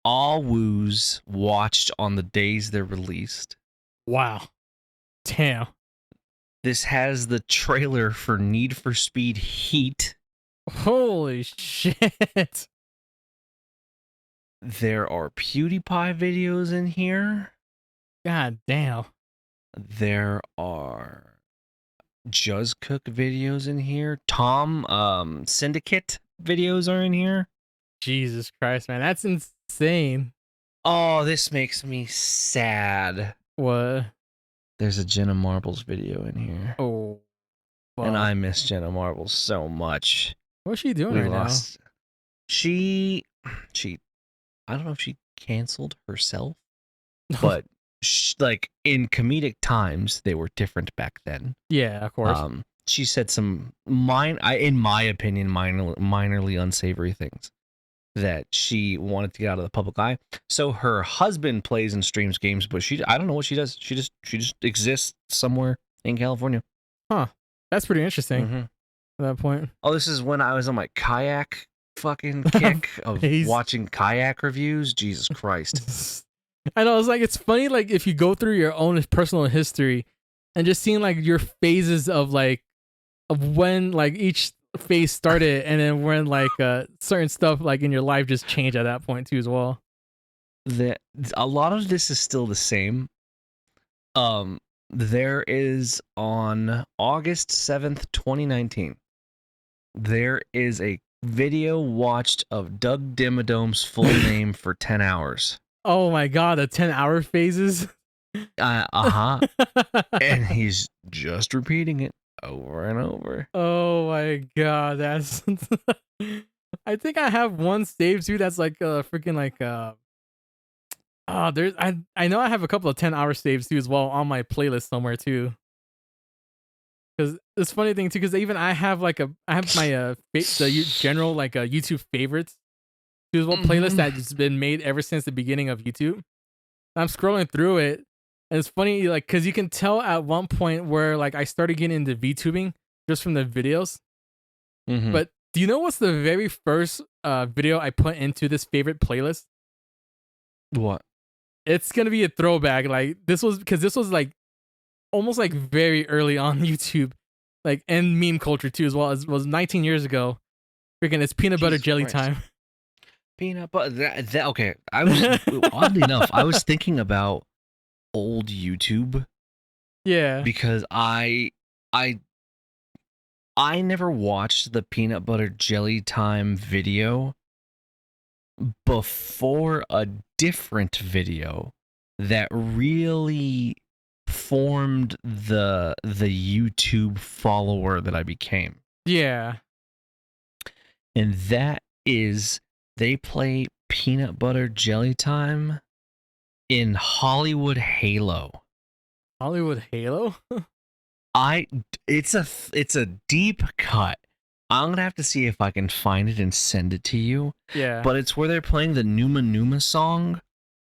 all woos watched on the days they're released. Wow. Damn. This has the trailer for Need for Speed Heat. Holy shit. There are PewDiePie videos in here. God damn. There are Juz Cook videos in here. Tom Syndicate videos are in here. Jesus Christ, man. That's insane. Oh, this makes me sad. What? There's a Jenna Marbles video in here. Oh. And Fuck. I miss Jenna Marbles so much. What's she doing We right lost. She I don't know if she canceled herself, now? but like in comedic times, they were different back then. Yeah, of course. She said some in my opinion, minorly unsavory things that she wanted to get out of the public eye. So her husband plays and streams games, but I don't know what she does. She just exists somewhere in California. Huh. That's pretty interesting Mm-hmm. at that point. Oh, this is when I was on my kayak fucking kick of watching kayak reviews. Jesus Christ. I know, it's funny like if you go through your own personal history and just seeing like your phases of when like each phase started, and then when like certain stuff like in your life just changed at that point too as well. A lot of this is still the same. There is on August 7th, 2019, there is a video watched of Doug Dimmadome's full name for 10 hours. Oh my god, the 10-hour phases. Uh-huh. And he's just repeating it over and over. Oh my god, that's I think I have one saved too that's like freaking like there's I know I have a couple of 10-hour saves too as well on my playlist somewhere too. Cuz it's funny thing too, cuz even I have my general like YouTube favorites too as well, playlist that's been made ever since the beginning of YouTube. I'm scrolling through it, and it's funny like cuz you can tell at one point where like I started getting into VTubing just from the videos. Mm-hmm. But do you know what's the very first video I put into this favorite playlist? What? It's gonna be a throwback. Like this was like almost like very early on YouTube, like and meme culture too as well. It was 19 years ago. Freaking, it's peanut butter Jesus jelly Christ. time. Peanut butter. Okay. I was oddly enough, I was thinking about old YouTube Yeah. because I never watched the peanut butter jelly time video before a different video that really formed the YouTube follower that I became. Yeah. And that is they play peanut butter jelly time in Hollywood Halo. Hollywood Halo? It's a deep cut. I'm gonna have to see if I can find it and send it to you. Yeah. But it's where they're playing the Numa Numa song.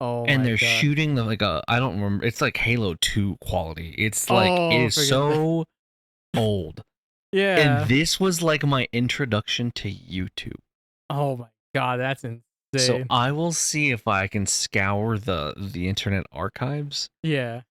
Oh And my they're God. shooting I don't remember. It's like Halo 2 quality. It's like it is freaking- so old. Yeah. And this was like my introduction to YouTube. Oh my God, that's insane. So I will see if I can scour the internet archives. Yeah.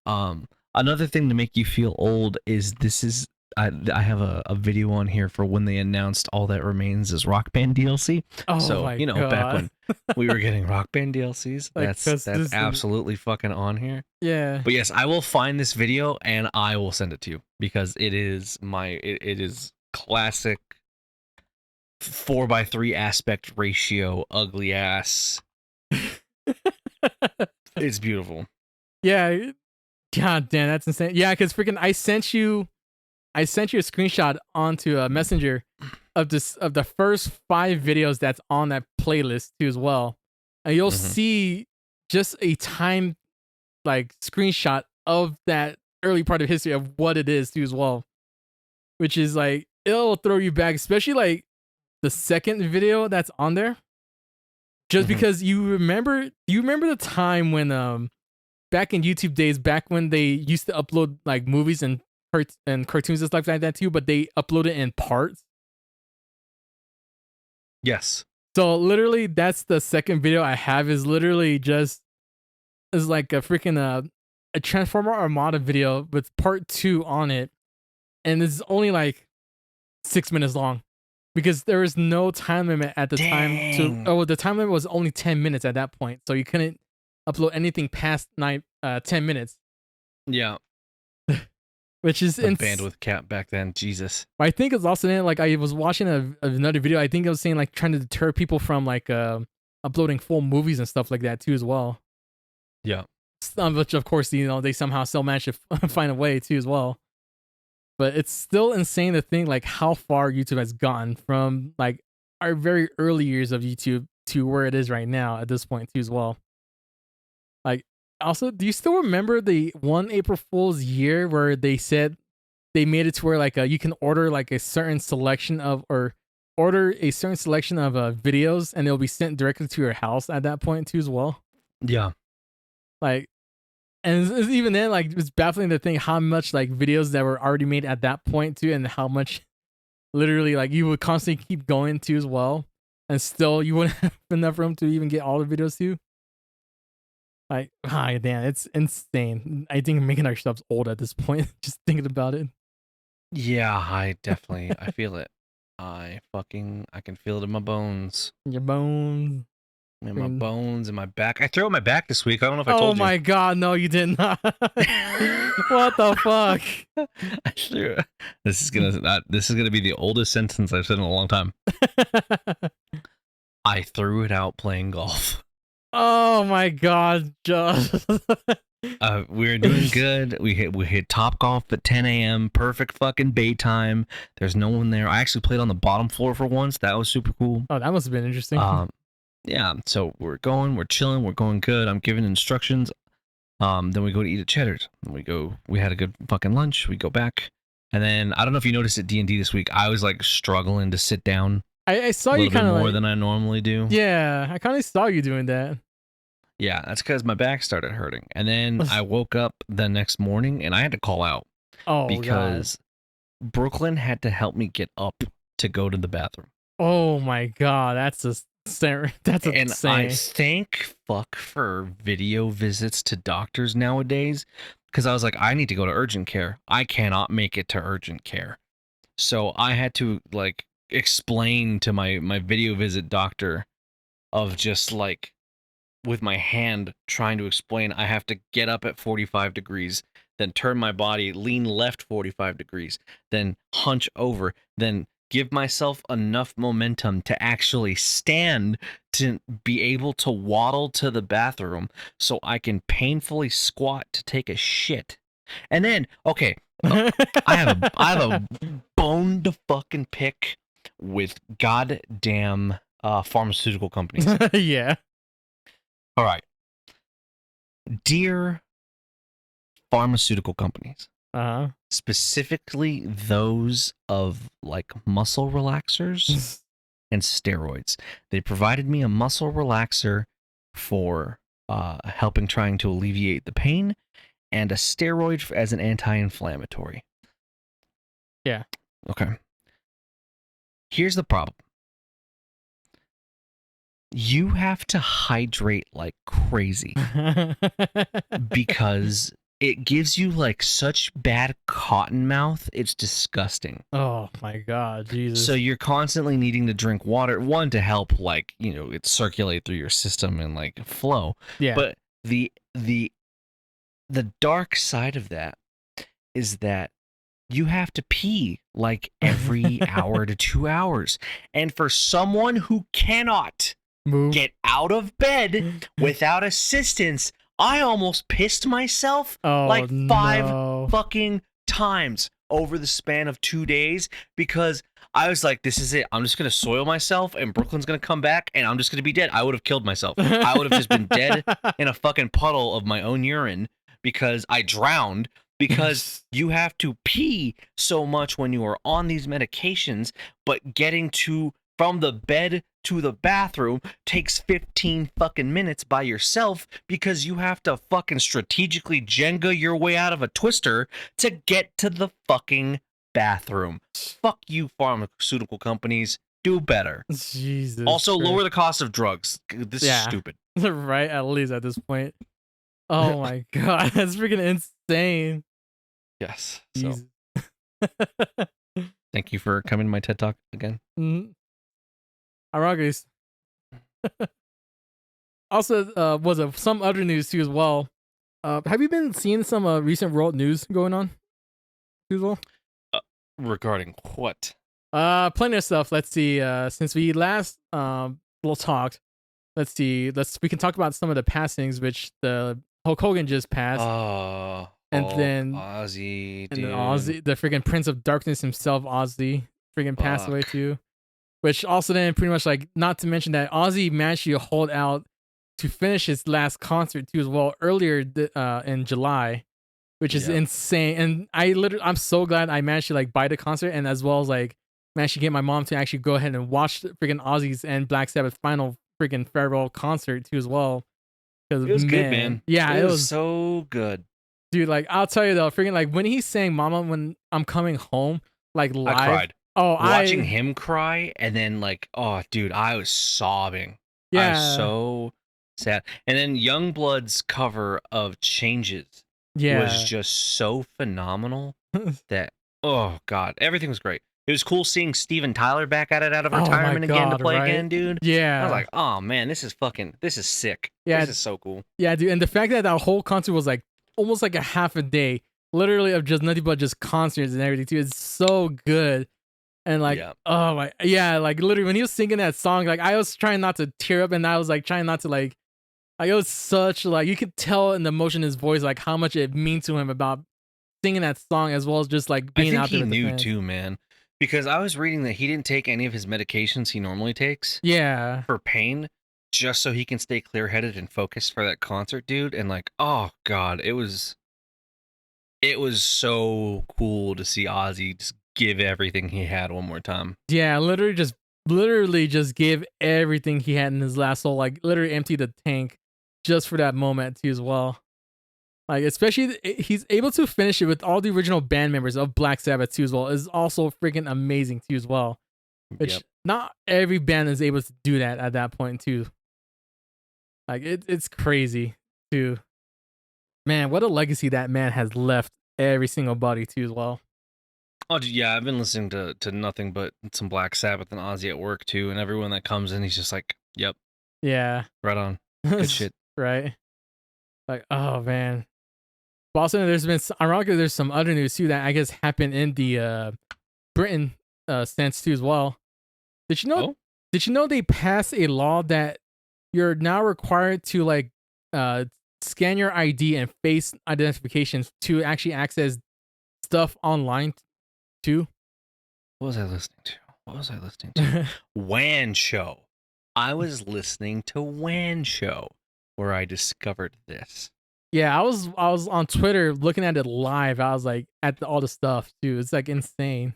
Another thing to make you feel old is this is I have a video on here for when they announced All That Remains is Rock Band DLC. Oh So my back god. when we were getting Rock Band DLCs, Like, cause that's this is, absolutely fucking on here. yeah. But yes, I will find this video and I will send it to you because it is classic 4:3 aspect ratio ugly ass. It's beautiful. Yeah. God damn, that's insane. Yeah, because freaking I sent you a screenshot onto a messenger of this of the first 5 videos that's on that playlist too as well. And you'll Hmm. see just a time like screenshot of that early part of history of what it is too as well. Which is like it'll throw you back, especially like the second video that's on there. Just Hmm. because you remember the time when back in YouTube days, back when they used to upload like movies and cartoons and stuff like that too, but they upload it in parts. Yes. So literally, that's the second video I have. Is literally just is like a freaking a Transformer Armada video with part 2 on it, and it's only like 6 minutes long because there was no time limit at the time to. Dang. Oh, the time limit was only 10 minutes at that point, so you couldn't upload anything past 10 minutes, Yeah. which is The bandwidth cap back then, Jesus. I think it's also in like I was watching another video. I think it was saying like trying to deter people from like uploading full movies and stuff like that too as well. Yeah. Which of course they somehow still managed to find a way too as well. But it's still insane to think like how far YouTube has gone from like our very early years of YouTube to where it is right now at this point too as well. Like also, do you still remember the one April Fool's year where they said they made it to where like you can order like a certain selection of or order a certain selection of videos and they'll be sent directly to your house at that point too as well. Yeah. Like, and even then, like it's baffling to think how much like videos that were already made at that point too, and how much literally like you would constantly keep going to as well, and still you wouldn't have enough room to even get all the videos to. Like, ah, damn, it's insane. I think making ourselves old at this point, just thinking about it. Yeah, I feel it. I can feel it in my bones. Your bones. In my Freaking- bones, in my back. I threw out my back this week. I don't know if I Oh told you. my god, no, you did not. What the fuck? I threw. This is gonna be the oldest sentence I've said in a long time. I threw it out playing golf. Oh my god, Josh. We were doing good. We hit Top Golf at 10 a.m. Perfect fucking bait time. There's no one there. I actually played on the bottom floor for once. That was super cool. Oh, that must have been interesting. Yeah. So we're chilling, we're going good. I'm giving instructions. Then we go to eat at Cheddar's. We had a good fucking lunch. We go back, and then I don't know if you noticed at D&D this week, I was like struggling to sit down I saw a you little bit kind of more like, than I normally do. yeah, I kind of saw you doing that. Yeah, that's because my back started hurting, and then I woke up the next morning and I had to call out Oh god. because Brooklyn had to help me get up to go to the bathroom. Oh my god, that's a that's And I insane. thank fuck for video visits to doctors nowadays, because I was like, I need to go to urgent care. I cannot make it to urgent care. So I had to like explain to my video visit doctor of just like with my hand trying to explain I have to get up at 45 degrees, then turn my body, lean left 45 degrees, then hunch over, then give myself enough momentum to actually stand to be able to waddle to the bathroom so I can painfully squat to take a shit. And then, okay, I have a bone to fucking pick with goddamn pharmaceutical companies. Yeah. All right. Dear pharmaceutical companies, Uh-huh. specifically those of like muscle relaxers and steroids. They provided me a muscle relaxer for helping trying to alleviate the pain and a steroid as an anti-inflammatory. Yeah. Okay. Here's the problem. You have to hydrate like crazy because it gives you like such bad cotton mouth. It's disgusting. Oh my god, So Jesus. you're constantly needing to drink water, one to help like, it circulate through your system and like flow. Yeah. But the dark side of that is that you have to pee like every hour to 2 hours. And for someone who cannot Move. get out of bed without assistance, I almost pissed myself Oh like 5 no. fucking times over the span of 2 days because I was like, this is it. I'm just going to soil myself and Brooklyn's going to come back and I'm just going to be dead. I would have killed myself. I would have just been dead in a fucking puddle of my own urine because I drowned, because you have to pee so much when you are on these medications, but getting to from the bed to the bathroom takes 15 fucking minutes by yourself because you have to fucking strategically Jenga your way out of a twister to get to the fucking bathroom. Fuck you, pharmaceutical companies. Do better. Jesus Also, Christ. lower the cost of drugs. This is stupid. Right, at least at this point. Oh my god, that's freaking insane. Yes. So, Jesus. thank you for coming to my TED Talk again. Mhm. Aragus. Also, was some other news too as well. Have you been seeing some recent world news going on too as well? Regarding what? Plenty of stuff. Let's see. Since we last little talked, let's see. We can talk about some of the passings, which the Hulk Hogan just passed, Oh, and Hulk, then Ozzy, and then dude. Ozzy, the freaking Prince of Darkness himself, Ozzy, freaking passed away Fuck. too. Which also then pretty much like, not to mention that Ozzy managed to hold out to finish his last concert too as well earlier in July, which is Yep. insane. And I'm so glad I managed to like buy the concert, and as well as like managed to get my mom to actually go ahead and watch the freaking Ozzy's and Black Sabbath final freaking farewell concert too as well. Because It was good, man, man. yeah, It it was was, so good. dude. Like I'll tell you though, freaking like when he sang "Mama" when I'm coming home, like I live. cried. Oh, Watching I him cry and then like, oh, dude, I was sobbing. I was yeah, so sad. And then Youngblood's cover of Changes was yeah. just so phenomenal that, oh god, everything was great. It was cool seeing Steven Tyler back at it out of Oh my retirement again to god, play right? again, dude. I was Yeah. like, oh man, this is sick. Yeah, This is so cool. yeah, dude. And the fact that that whole concert was like almost like a half a day, literally of just nothing but just concerts and everything too. It's so good. And like, Yeah. oh my, yeah, like literally when he was singing that song, like I was trying not to tear up, and I was like trying not to like it was such like, you could tell in the emotion in his voice like how much it means to him about singing that song, as well as just like I being think out there he with the knew fans. too, man. Because I was reading that he didn't take any of his medications he normally takes Yeah. for pain just so he can stay clear-headed and focused for that concert, dude. And like, oh god, it was so cool to see Ozzy just give everything he had one more time. Yeah, literally just give everything he had in his last soul, like literally empty the tank just for that moment too as well. Like especially he's able to finish it with all the original band members of Black Sabbath too as well is also freaking amazing too as well. Which Yep. not every band is able to do that at that point too. Like it's crazy too. Man, what a legacy that man has left every single body too as well. Oh, dude, yeah, I've been listening to nothing but some Black Sabbath and Ozzy at work too, and everyone that comes in, he's just like, "Yep, Yeah. right on, good shit." Right. Like, oh man. But also, ironically, there's some other news too that I guess happened in the Britain sense too as well. Did you know? Oh, Did you know they passed a law that you're now required to like uh scan your ID and face identifications to actually access stuff online too? what was I listening to? What was I listening to? Wan Show. I was listening to Wan Show where I discovered this. Yeah, I was on Twitter looking at it live. I was like at all the stuff too. It's like insane.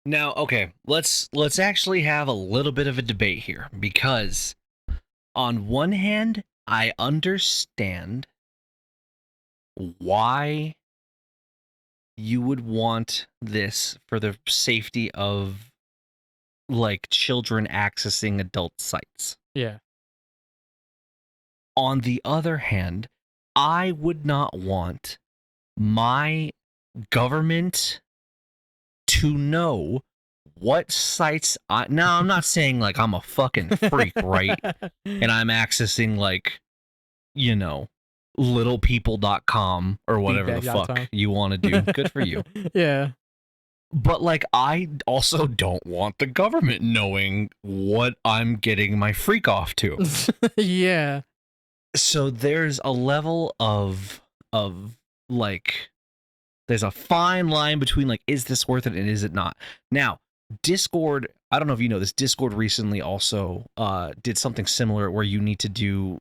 Now, okay, let's actually have a little bit of a debate here because on one hand, I understand why you would want this for the safety of like children accessing adult sites. Yeah. On the other hand, I would not want my government to know what sites now I'm not saying like I'm a fucking freak, right? And I'm accessing like, you know, littlepeople.com or whatever the fuck Feedback.com. you want to do. Good for you. Yeah. But like I also don't want the government knowing what I'm getting my freak off to. Yeah. So there's a level of like there's a fine line between like is this worth it and is it not. Now, Discord, I don't know if you know this, Discord recently also did something similar where you need to do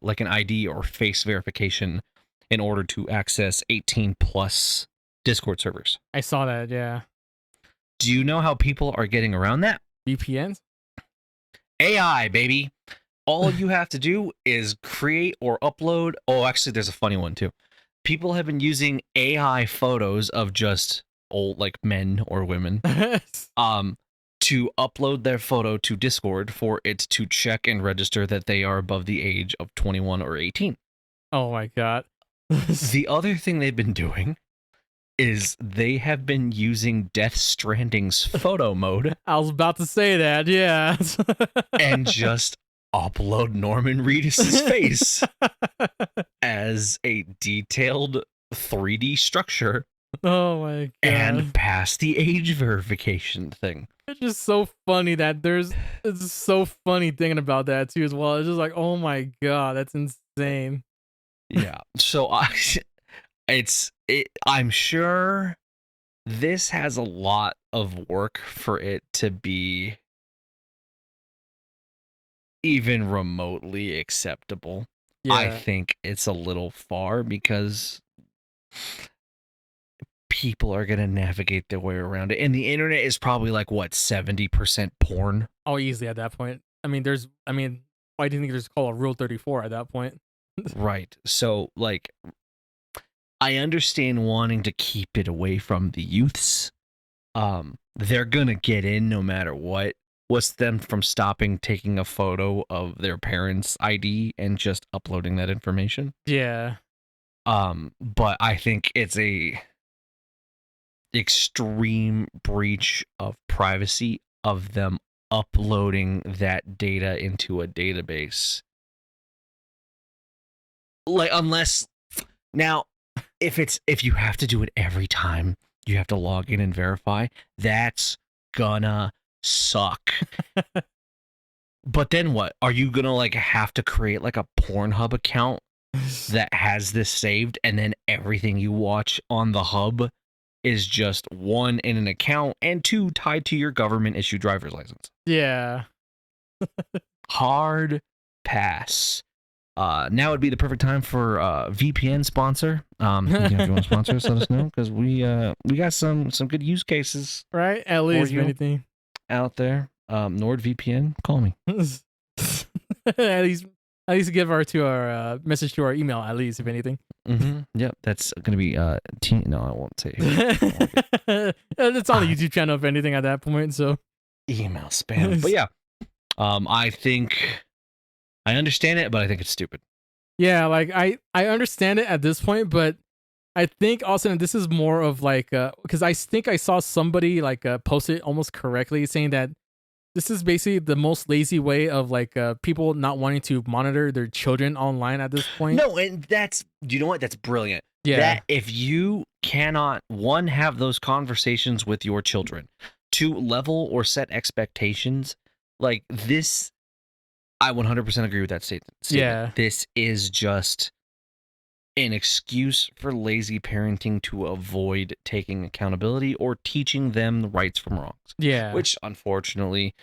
like an ID or face verification in order to access 18 plus Discord servers. I saw that. Yeah. Do you know how people are getting around that? VPNs. AI, baby. All you have to do is create or upload. Oh, actually, there's a funny one too. People have been using AI photos of just old like men or women um to upload their photo to Discord for it to check and register that they are above the age of 21 or 18. Oh my god. The other thing they've been doing is they have been using Death Stranding's photo mode I was about to say that. Yeah. and just upload Norman Reedus' face as a detailed 3D structure Oh my god. and pass the age verification thing. It's just so funny that it's so funny thinking about that too as well. It's just like, oh my god, that's insane. Yeah. So I'm sure this has a lot of work for it to be even remotely acceptable. I Yeah. think it's a little far because people are going to navigate their way around it. And the internet is probably like, what, 70% porn? Oh, easily at that point. Why do you think there's called a Rule 34 at that point? Right. So, like, I understand wanting to keep it away from the youths. They're going to get in no matter what. What's them from stopping taking a photo of their parents' ID and just uploading that information? Yeah. But I think it's a extreme breach of privacy of them uploading that data into a database. Like unless now if you have to do it every time you have to log in and verify, that's gonna suck. But then what? Are you gonna like have to create like a Pornhub account that has this saved and then everything you watch on the hub is just one in an account and two tied to your government issued driver's license? Yeah. Hard pass. Now would be the perfect time for VPN sponsor. If you want to sponsor us, let us know because we got some good use cases Right? At least, if anything. out there. NordVPN, call me. at least give our message to our email, at least, if anything. Yep, that's gonna be no, I won't say. It's on the YouTube channel, if anything, at that point. So email spam. But yeah, I think I understand it, but I think it's stupid. yeah, like I understand it at this point, but I think also this is more of like because I think I saw somebody like post it almost correctly saying that this is basically the most lazy way of like people not wanting to monitor their children online at this point. No, and that's, you know what? That's brilliant. Yeah. That if you cannot, one, have those conversations with your children, two, level or set expectations, like this, I 100% agree with that statement. Yeah. This is just an excuse for lazy parenting to avoid taking accountability or teaching them the rights from wrongs. Yeah. Which, unfortunately,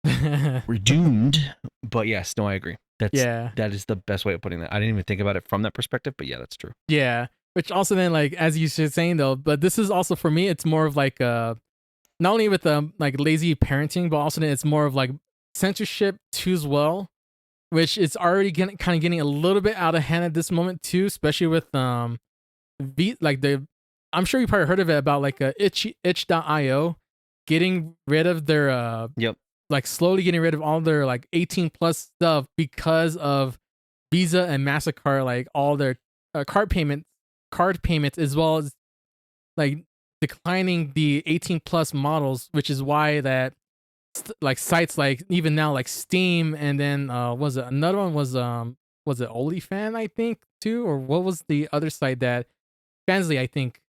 we're doomed. But yes, no, I agree. That is the best way of putting that. I didn't even think about it from that perspective, but yeah, that's true. Yeah. Which also then, like, as you were saying though, but this is also for me, it's more of like not only with like lazy parenting, but also then it's more of like censorship too as well, which is already kind of getting a little bit out of hand at this moment too, especially with I'm sure you probably heard of it about like itch.io getting rid of their Yep. like slowly getting rid of all their like 18 plus stuff because of Visa and MasterCard, like all their card card payments as well as like declining the 18 plus models, which is why that like sites like even now like Steam and then was it another one was it OnlyFan I think too, or what was the other site that Fansly I think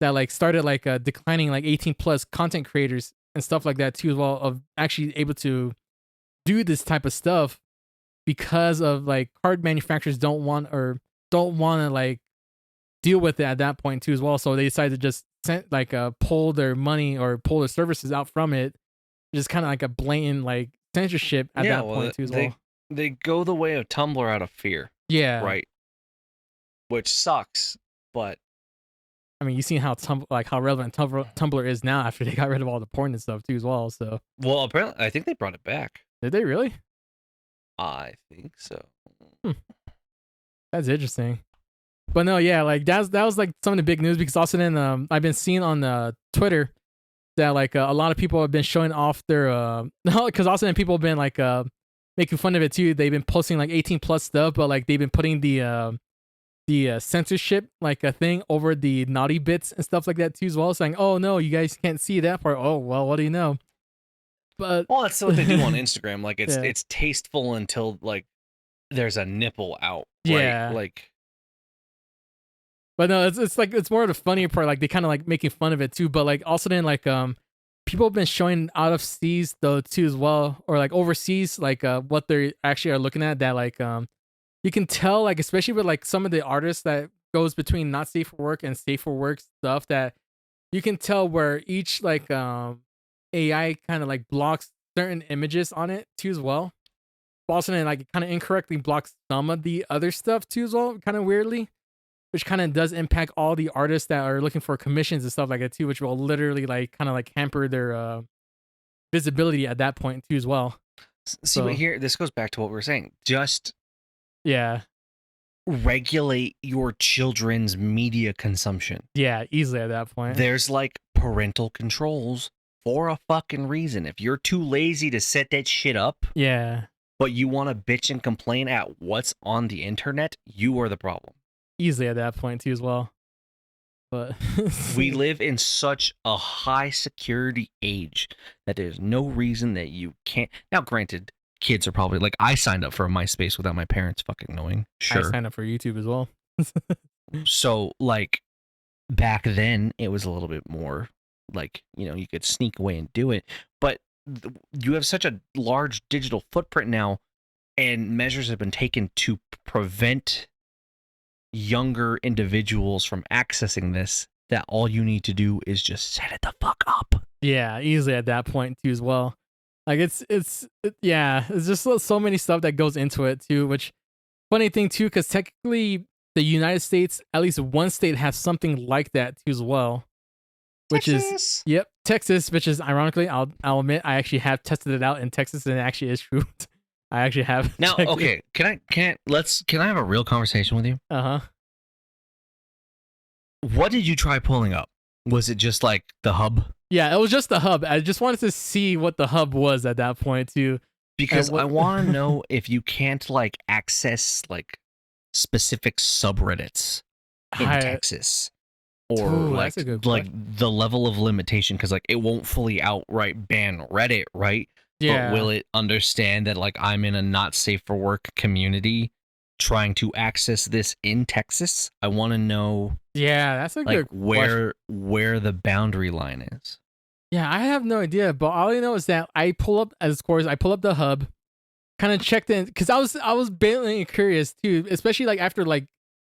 that like started like declining like 18 plus content creators and stuff like that too as well, of actually able to do this type of stuff because of like card manufacturers don't want to like deal with it at that point too as well. So they decided to just pull their money or pull their services out from it. Just kind of like a blatant like censorship at Yeah, that well, point too as well. they go the way of Tumblr out of fear, Yeah, right? Which sucks, but I mean, you seen how how relevant Tumblr is now after they got rid of all the porn and stuff too as well. So well, apparently, I think they brought it back. did they really? I think so. Hmm, that's interesting. But no, yeah, like that was like some of the big news because also then I've been seeing on Twitter that like a lot of people have been showing off their because also then people have been like making fun of it too. They've been posting like 18 plus stuff, but like they've been putting the censorship like a thing over the naughty bits and stuff like that too as well, saying, "Oh no, you guys can't see that part." Oh well, what do you know? But Well, that's what they do on Instagram. Like yeah, it's tasteful until like there's a nipple out, right? yeah. Like But no, it's like it's more of the funnier part. Like they kind of like making fun of it too. But like also then like people have been showing out of seas though too as well, or like overseas like what they actually are looking at that like you can tell like especially with like some of the artists that goes between not safe for work and safe for work stuff that you can tell where each like AI kind of like blocks certain images on it too as well. But also then like it kind of incorrectly blocks some of the other stuff too as well, kind of weirdly, which kind of does impact all the artists that are looking for commissions and stuff like that too, which will literally like kind of like hamper their visibility at that point too as well. see, but So here this goes back to what we were saying. Just yeah, regulate your children's media consumption. yeah, easily at that point. There's like parental controls for a fucking reason. If you're too lazy to set that shit up, Yeah, but you want to bitch and complain at what's on the internet, you are the problem. easily at that point too as well. But We live in such a high security age that there's no reason that you can't. Now, granted, kids are probably like, I signed up for a MySpace without my parents fucking knowing. I Sure. signed up for YouTube as well. So, like, back then, it was a little bit more like, you could sneak away and do it. But you have such a large digital footprint now, and measures have been taken to prevent younger individuals from accessing this, that all you need to do is just set it the fuck up. Yeah, easily at that point too as well. Like yeah, it's just so many stuff that goes into it too. Which funny thing too, because technically the United States, at least one state, has something like that too as well. Which Texas. is yep, Texas. Which is ironically, I'll admit I actually have tested it out in Texas, and it actually is true. I actually have. Now, okay, can I have a real conversation with you? Uh huh. What did you try pulling up? Was it just like the hub? Yeah, it was just the hub. I just wanted to see what the hub was at that point too. Because I want to know if you can't like access like specific subreddits in Texas, or like that's a good like question. the level of limitation, because like it won't fully outright ban Reddit, right? Yeah. But will it understand that like I'm in a not safe for work community trying to access this in Texas? I want to know Yeah, that's a like good question. where the boundary line is. Yeah, I have no idea, but all I know is that I pull up the hub, kind of checked in because I was blatantly curious too, especially like after like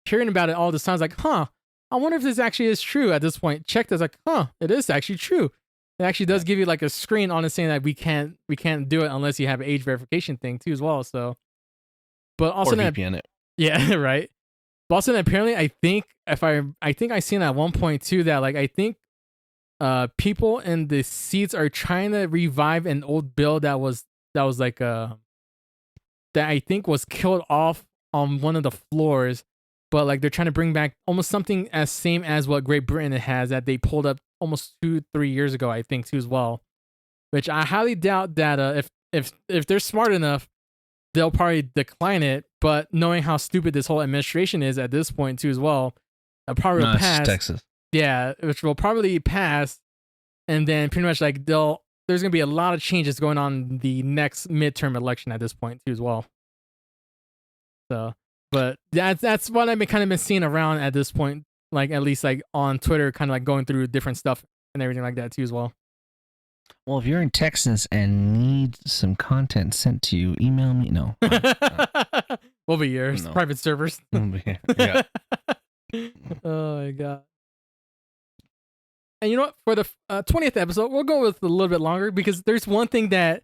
hearing about it all this time. I was like, huh, I wonder if this actually is true at this point. Checked, I was like, huh, it is actually true. It actually does give you like a screen on it saying that we can't do it unless you have an age verification thing too as well. So, but also Or then, VPN it. yeah, right. But also then apparently I think I think I seen at one point too that like I think people in the seats are trying to revive an old build that was like that I think was killed off on one of the floors, but like they're trying to bring back almost something as same as what Great Britain has that they pulled up almost 2-3 years ago, I think too as well. Which I highly doubt that if they're smart enough, they'll probably decline it. But knowing how stupid this whole administration is at this point too as well, probably will No, it's just pass. Texas. Yeah, which will probably pass, and then pretty much like there's gonna be a lot of changes going on in the next midterm election at this point too as well. So, but that's what I've been kind of been seeing around at this point, like at least like on Twitter, kind of like going through different stuff and everything like that too as well. Well, if you're in Texas and need some content sent to you, email me. No. We'll be yours, No. private servers. Yeah. Oh my god. And you know what? For the 20th episode, we'll go with a little bit longer because there's one thing that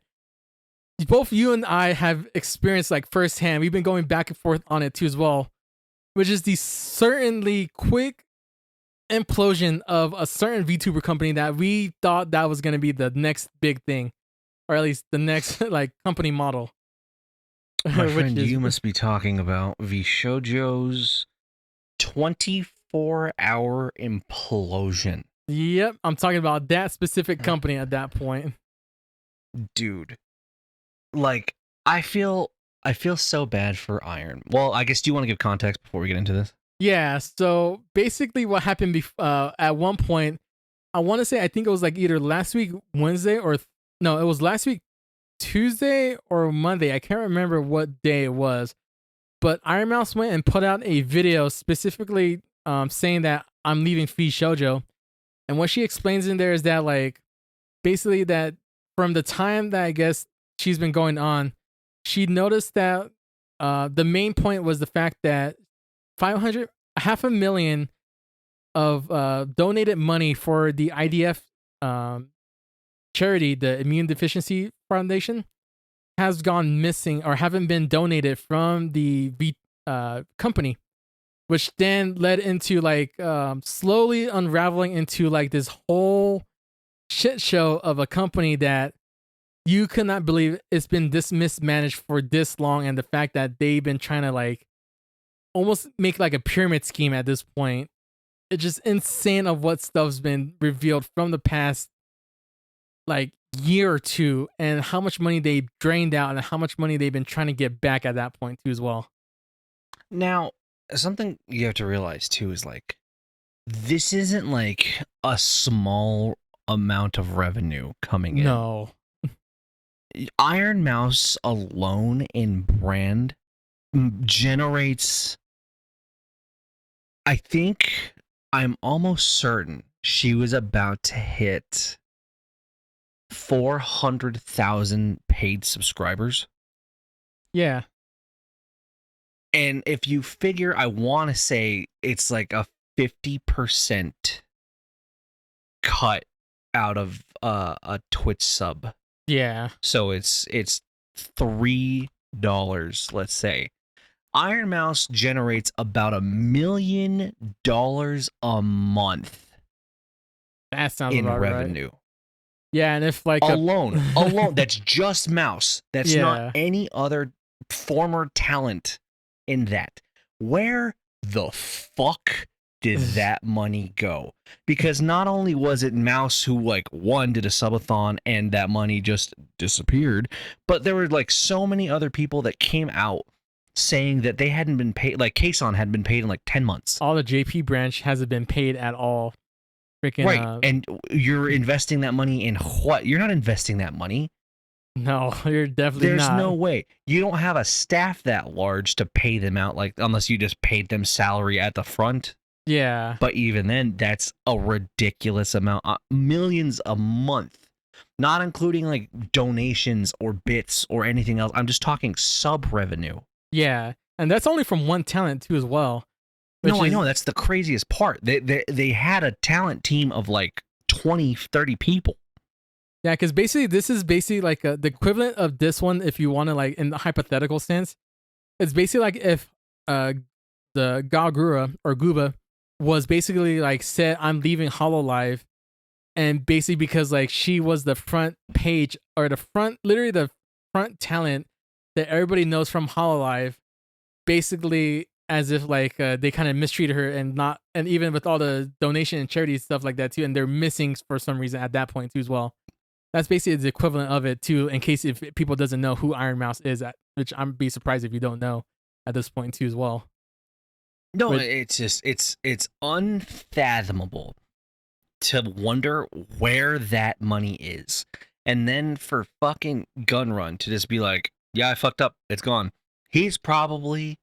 both you and I have experienced like firsthand. We've been going back and forth on it too as well, which is the certainly quick implosion of a certain VTuber company that we thought that was going to be the next big thing, or at least the next like company model. My friend, you must be talking about Vshojo's 24-hour implosion. Yep, I'm talking about that specific company at that point. Dude. Like, I feel so bad for Iron. Well, I guess, do you want to give context before we get into this? Yeah, so basically what happened at one point, I want to say I think it was like either last week Wednesday or no, it was last week Tuesday or Monday. I can't remember what day it was. But Iron Mouse went and put out a video specifically saying that I'm leaving Vshojo. And what she explains in there is that like basically that from the time that I guess she's been going on, she noticed that the main point was the fact that 500 half a million of donated money for the IDF charity, the Immune Deficiency Foundation, has gone missing or haven't been donated from the company, which then led into like slowly unraveling into like this whole shit show of a company that you could not believe it's been this mismanaged for this long, and the fact that they've been trying to like almost make like a pyramid scheme at this point. It's just insane of what stuff's been revealed from the past like year or two, and how much money they drained out and how much money they've been trying to get back at that point too as well. Now, something you have to realize too is like, this isn't like a small amount of revenue coming in. No. Iron Mouse alone in brand generates, I think, I'm almost certain she was about to hit 400,000 paid subscribers. Yeah. And if you figure, I want to say it's like a 50% cut out of a Twitch sub. Yeah. So it's $3, let's say. Iron Mouse generates about $1 million a month That sounds in about revenue. Right. Yeah, and if like alone, that's just Mouse. That's not any other former talent in that. Where the fuck did that money go? Because not only was it Mouse who like did a subathon and that money just disappeared, but there were like so many other people that came out saying that they hadn't been paid, like Kason hadn't been paid in like 10 months. All the JP branch hasn't been paid at all. Freaking, right. And you're investing that money in what? You're not investing that money. No, you're definitely There's not. no way. You don't have a staff that large to pay them out, like unless you just paid them salary at the front. Yeah. But even then, that's a ridiculous amount. Millions a month. Not including like donations or bits or anything else. I'm just talking sub revenue. Yeah. And that's only from one talent too as well. No, I know. That's the craziest part. They had a talent team of like 20, 30 people. Yeah, because basically this is basically like the equivalent of this one, if you want to like in the hypothetical sense. It's basically like if the Gagura or Guba was basically like said, I'm leaving Hololive, and basically because like she was the front page or literally the front talent that everybody knows from Hololive, basically as if like they kind of mistreated her and even with all the donation and charity stuff like that too, and they're missing for some reason at that point too as well. That's basically the equivalent of it too, in case if people doesn't know who Iron Mouse is, which I'm be surprised if you don't know at this point too as well. No, But it's just it's unfathomable to wonder where that money is. And then for fucking Gunrun to just be like, yeah, I fucked up. It's gone. He's probably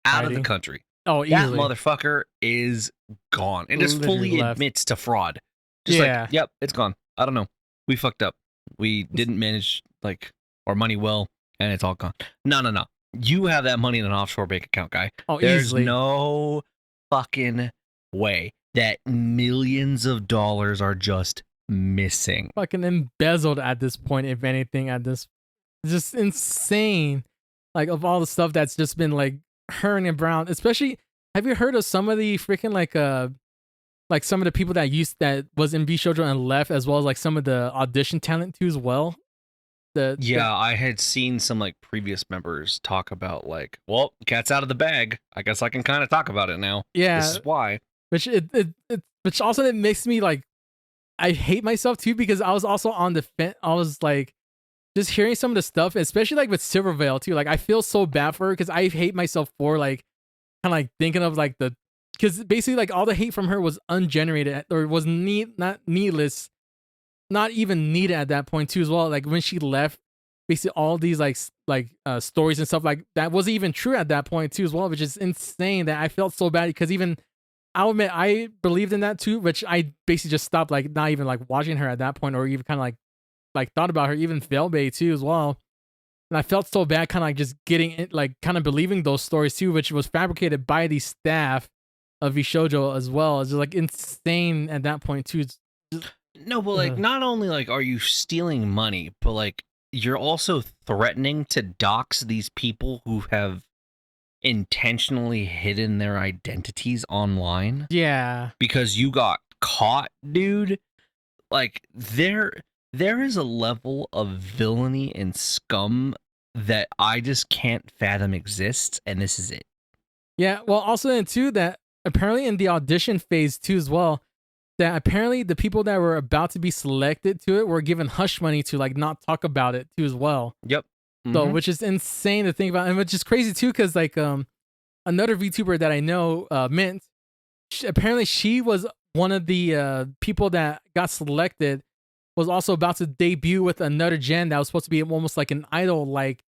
out of the hiding. country. Oh, That easily. motherfucker is gone and just Literally fully left. admits to fraud. Just like, Yeah. yep, it's gone. I don't know. We fucked up. We didn't manage like our money well, and it's all gone. No, no, no. You have that money in an offshore bank account, guy. Oh, There's easily. no fucking way that millions of dollars are just missing. Fucking embezzled at this point, if anything, at this it's just insane. Like of all the stuff that's just been like hurrying around, especially have you heard of some of the freaking like some of the people that was in Vshojo and left, as well as like some of the audition talent too as well. The Yeah, I had seen some like previous members talk about like, well, cat's out of the bag. I guess I can kind of talk about it now. This yeah, is why. which also it makes me like I hate myself too because I was also on the fence. I was like just hearing some of the stuff, especially like with Silvervale too. Like I feel so bad for her because I hate myself for like kind of like thinking of like the because basically like all the hate from her was ungenerated or was not needless, not even needed at that point too as well. Like when she left, basically all these stories and stuff like that wasn't even true at that point too as well, which is insane that I felt so bad because even I'll admit I believed in that too, which I basically just stopped like not even like watching her at that point or even kind of like thought about her, even Velbay too as well. And I felt so bad, kind of like just getting it, like kind of believing those stories too, which was fabricated by the staff of Vshojo as well. It's just like insane at that point too. It's just, No, but like not only like are you stealing money, but like you're also threatening to dox these people who have intentionally hidden their identities online yeah, because you got caught, dude. Like there is a level of villainy and scum that I just can't fathom exists, and this is it. yeah. Well, also then too that apparently in the audition phase too as well, that apparently the people that were about to be selected to it were given hush money to like not talk about it too as well. Yep. So, Mm-hmm. which is insane to think about, and which is crazy too, because like another VTuber that I know, Mint, apparently she was one of the people that got selected. Was also about to debut with another gen that was supposed to be almost like an idol, like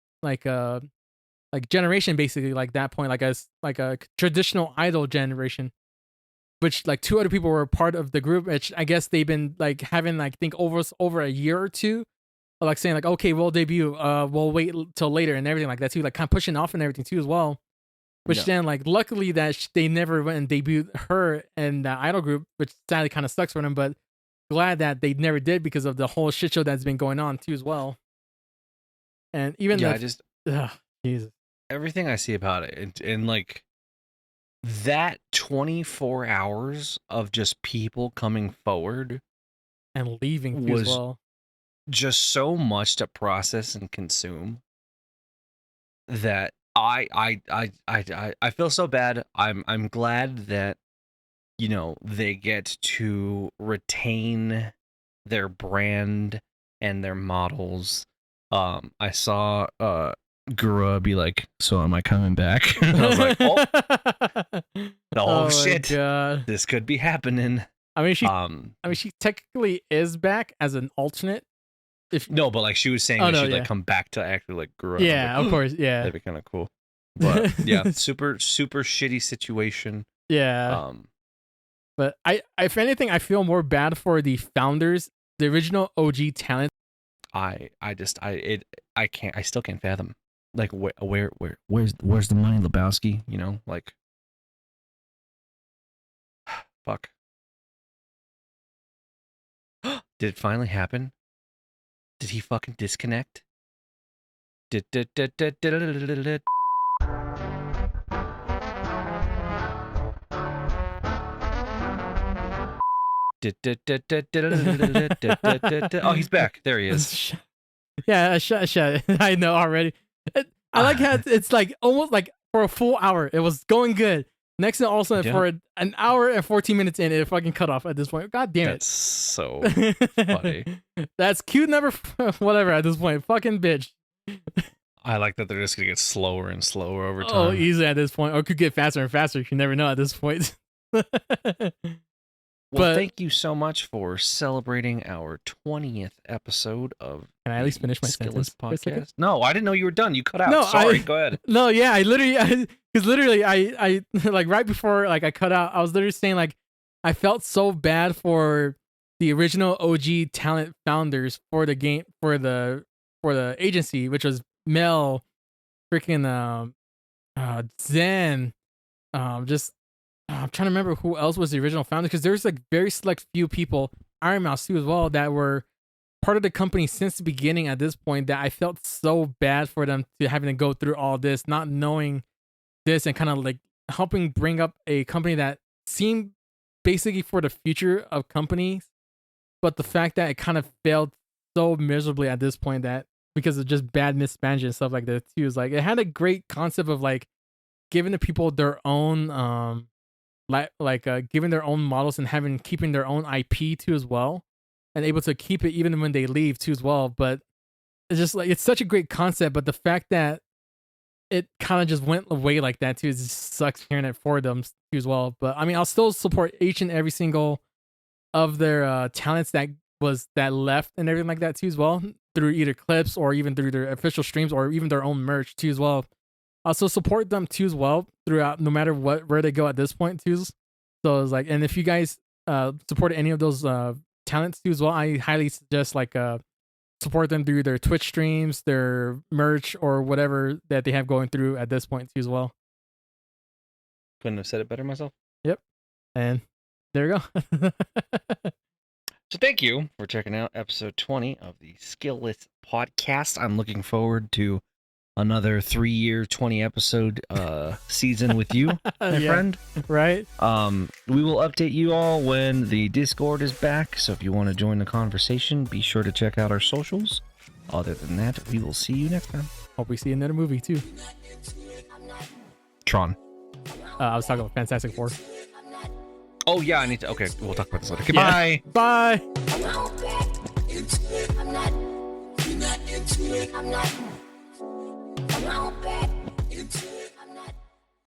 generation, basically like that point, like a traditional idol generation. Which like two other people were part of the group, which I guess they've been like having like think over a year or two, like saying like okay we'll debut, we'll wait till later and everything like that too, like kind of pushing off and everything too as well. Which Yeah. then like luckily that they never went and debuted her in the idol group, which sadly kind of sucks for them, but glad that they never did because of the whole shit show that's been going on too as well. And even Yeah, the I just ugh, Jesus, everything I see about it and like that 24 hours of just people coming forward and leaving too as was well. just so much to process and consume that I feel so bad. I'm glad that you know they get to retain their brand and their models. I saw Gura be like, "So am I coming back?" And I was like, "Oh, oh Oh my shit, god. this could be happening." I mean, she. Um, I mean, she technically is back as an alternate. If no, but like she was saying oh that no, she'd like yeah, come back to actually like Gura. And I was yeah, of like, course, yeah, that'd be kind of cool. But yeah, super shitty situation. yeah. Um, But if anything, I feel more bad for the founders, the original OG talent. I just I can't I still can't fathom like where's the money, Lebowski? You know, like fuck. Did it finally happen? Did he fucking disconnect? Did oh, he's back. There he is. Yeah, shut. I know already. I like how it's like almost like for a full hour, it was going good. Next thing, also Yeah, for an hour and 14 minutes in, it fucking cut off at this point. God damn that's so it. funny. That's cute. Never, whatever. At this point, fucking bitch. I like that they're just gonna get slower and slower over Oh, time. easily at this point, or could get faster and faster. You never know at this point. Well, But thank you so much for celebrating our 20th episode of can I at least the finish my Skillless sentence for a second? podcast. No, I didn't know you were done. You cut out. No, Sorry. Go ahead. no, yeah, I literally, because literally, I like right before like I cut out, I was literally saying like I felt so bad for the original OG talent founders for the game for the agency, which was Mel, freaking Zen, just I'm trying to remember who else was the original founder because there's like very select few people, Iron Mouse too as well, that were part of the company since the beginning at this point that I felt so bad for them to having to go through all this, not knowing this and kind of like helping bring up a company that seemed basically for the future of companies, but the fact that it kind of failed so miserably at this point that because of just bad mismanagement and stuff like that too is like it had a great concept of like giving the people their own giving their own models and having keeping their own IP too as well, and able to keep it even when they leave too as well. But it's just like it's such a great concept, but the fact that it kind of just went away like that too it just sucks hearing it for them too as well. But I mean, I'll still support each and every single of their talents that left and everything like that too as well through either clips or even through their official streams or even their own merch too as well. Also support them too as well throughout, no matter where they go at this point too. So it's like, and if you guys support any of those talents too as well, I highly suggest like support them through their Twitch streams, their merch, or whatever that they have going through at this point too as well. Couldn't have said it better myself. Yep, and there you go. So thank you for checking out episode 20 of the Skillless podcast. I'm looking forward to another 3-year 20 episode season with you, my friend. Right. We will update you all when the Discord is back, so if you want to join the conversation, be sure to check out our socials. Other than that, we will see you next time. Hope we see another movie too. Tron. I was talking about Fantastic Four. Oh yeah, I need to. Okay, we'll talk about this later. Okay, Yeah. bye. Bye.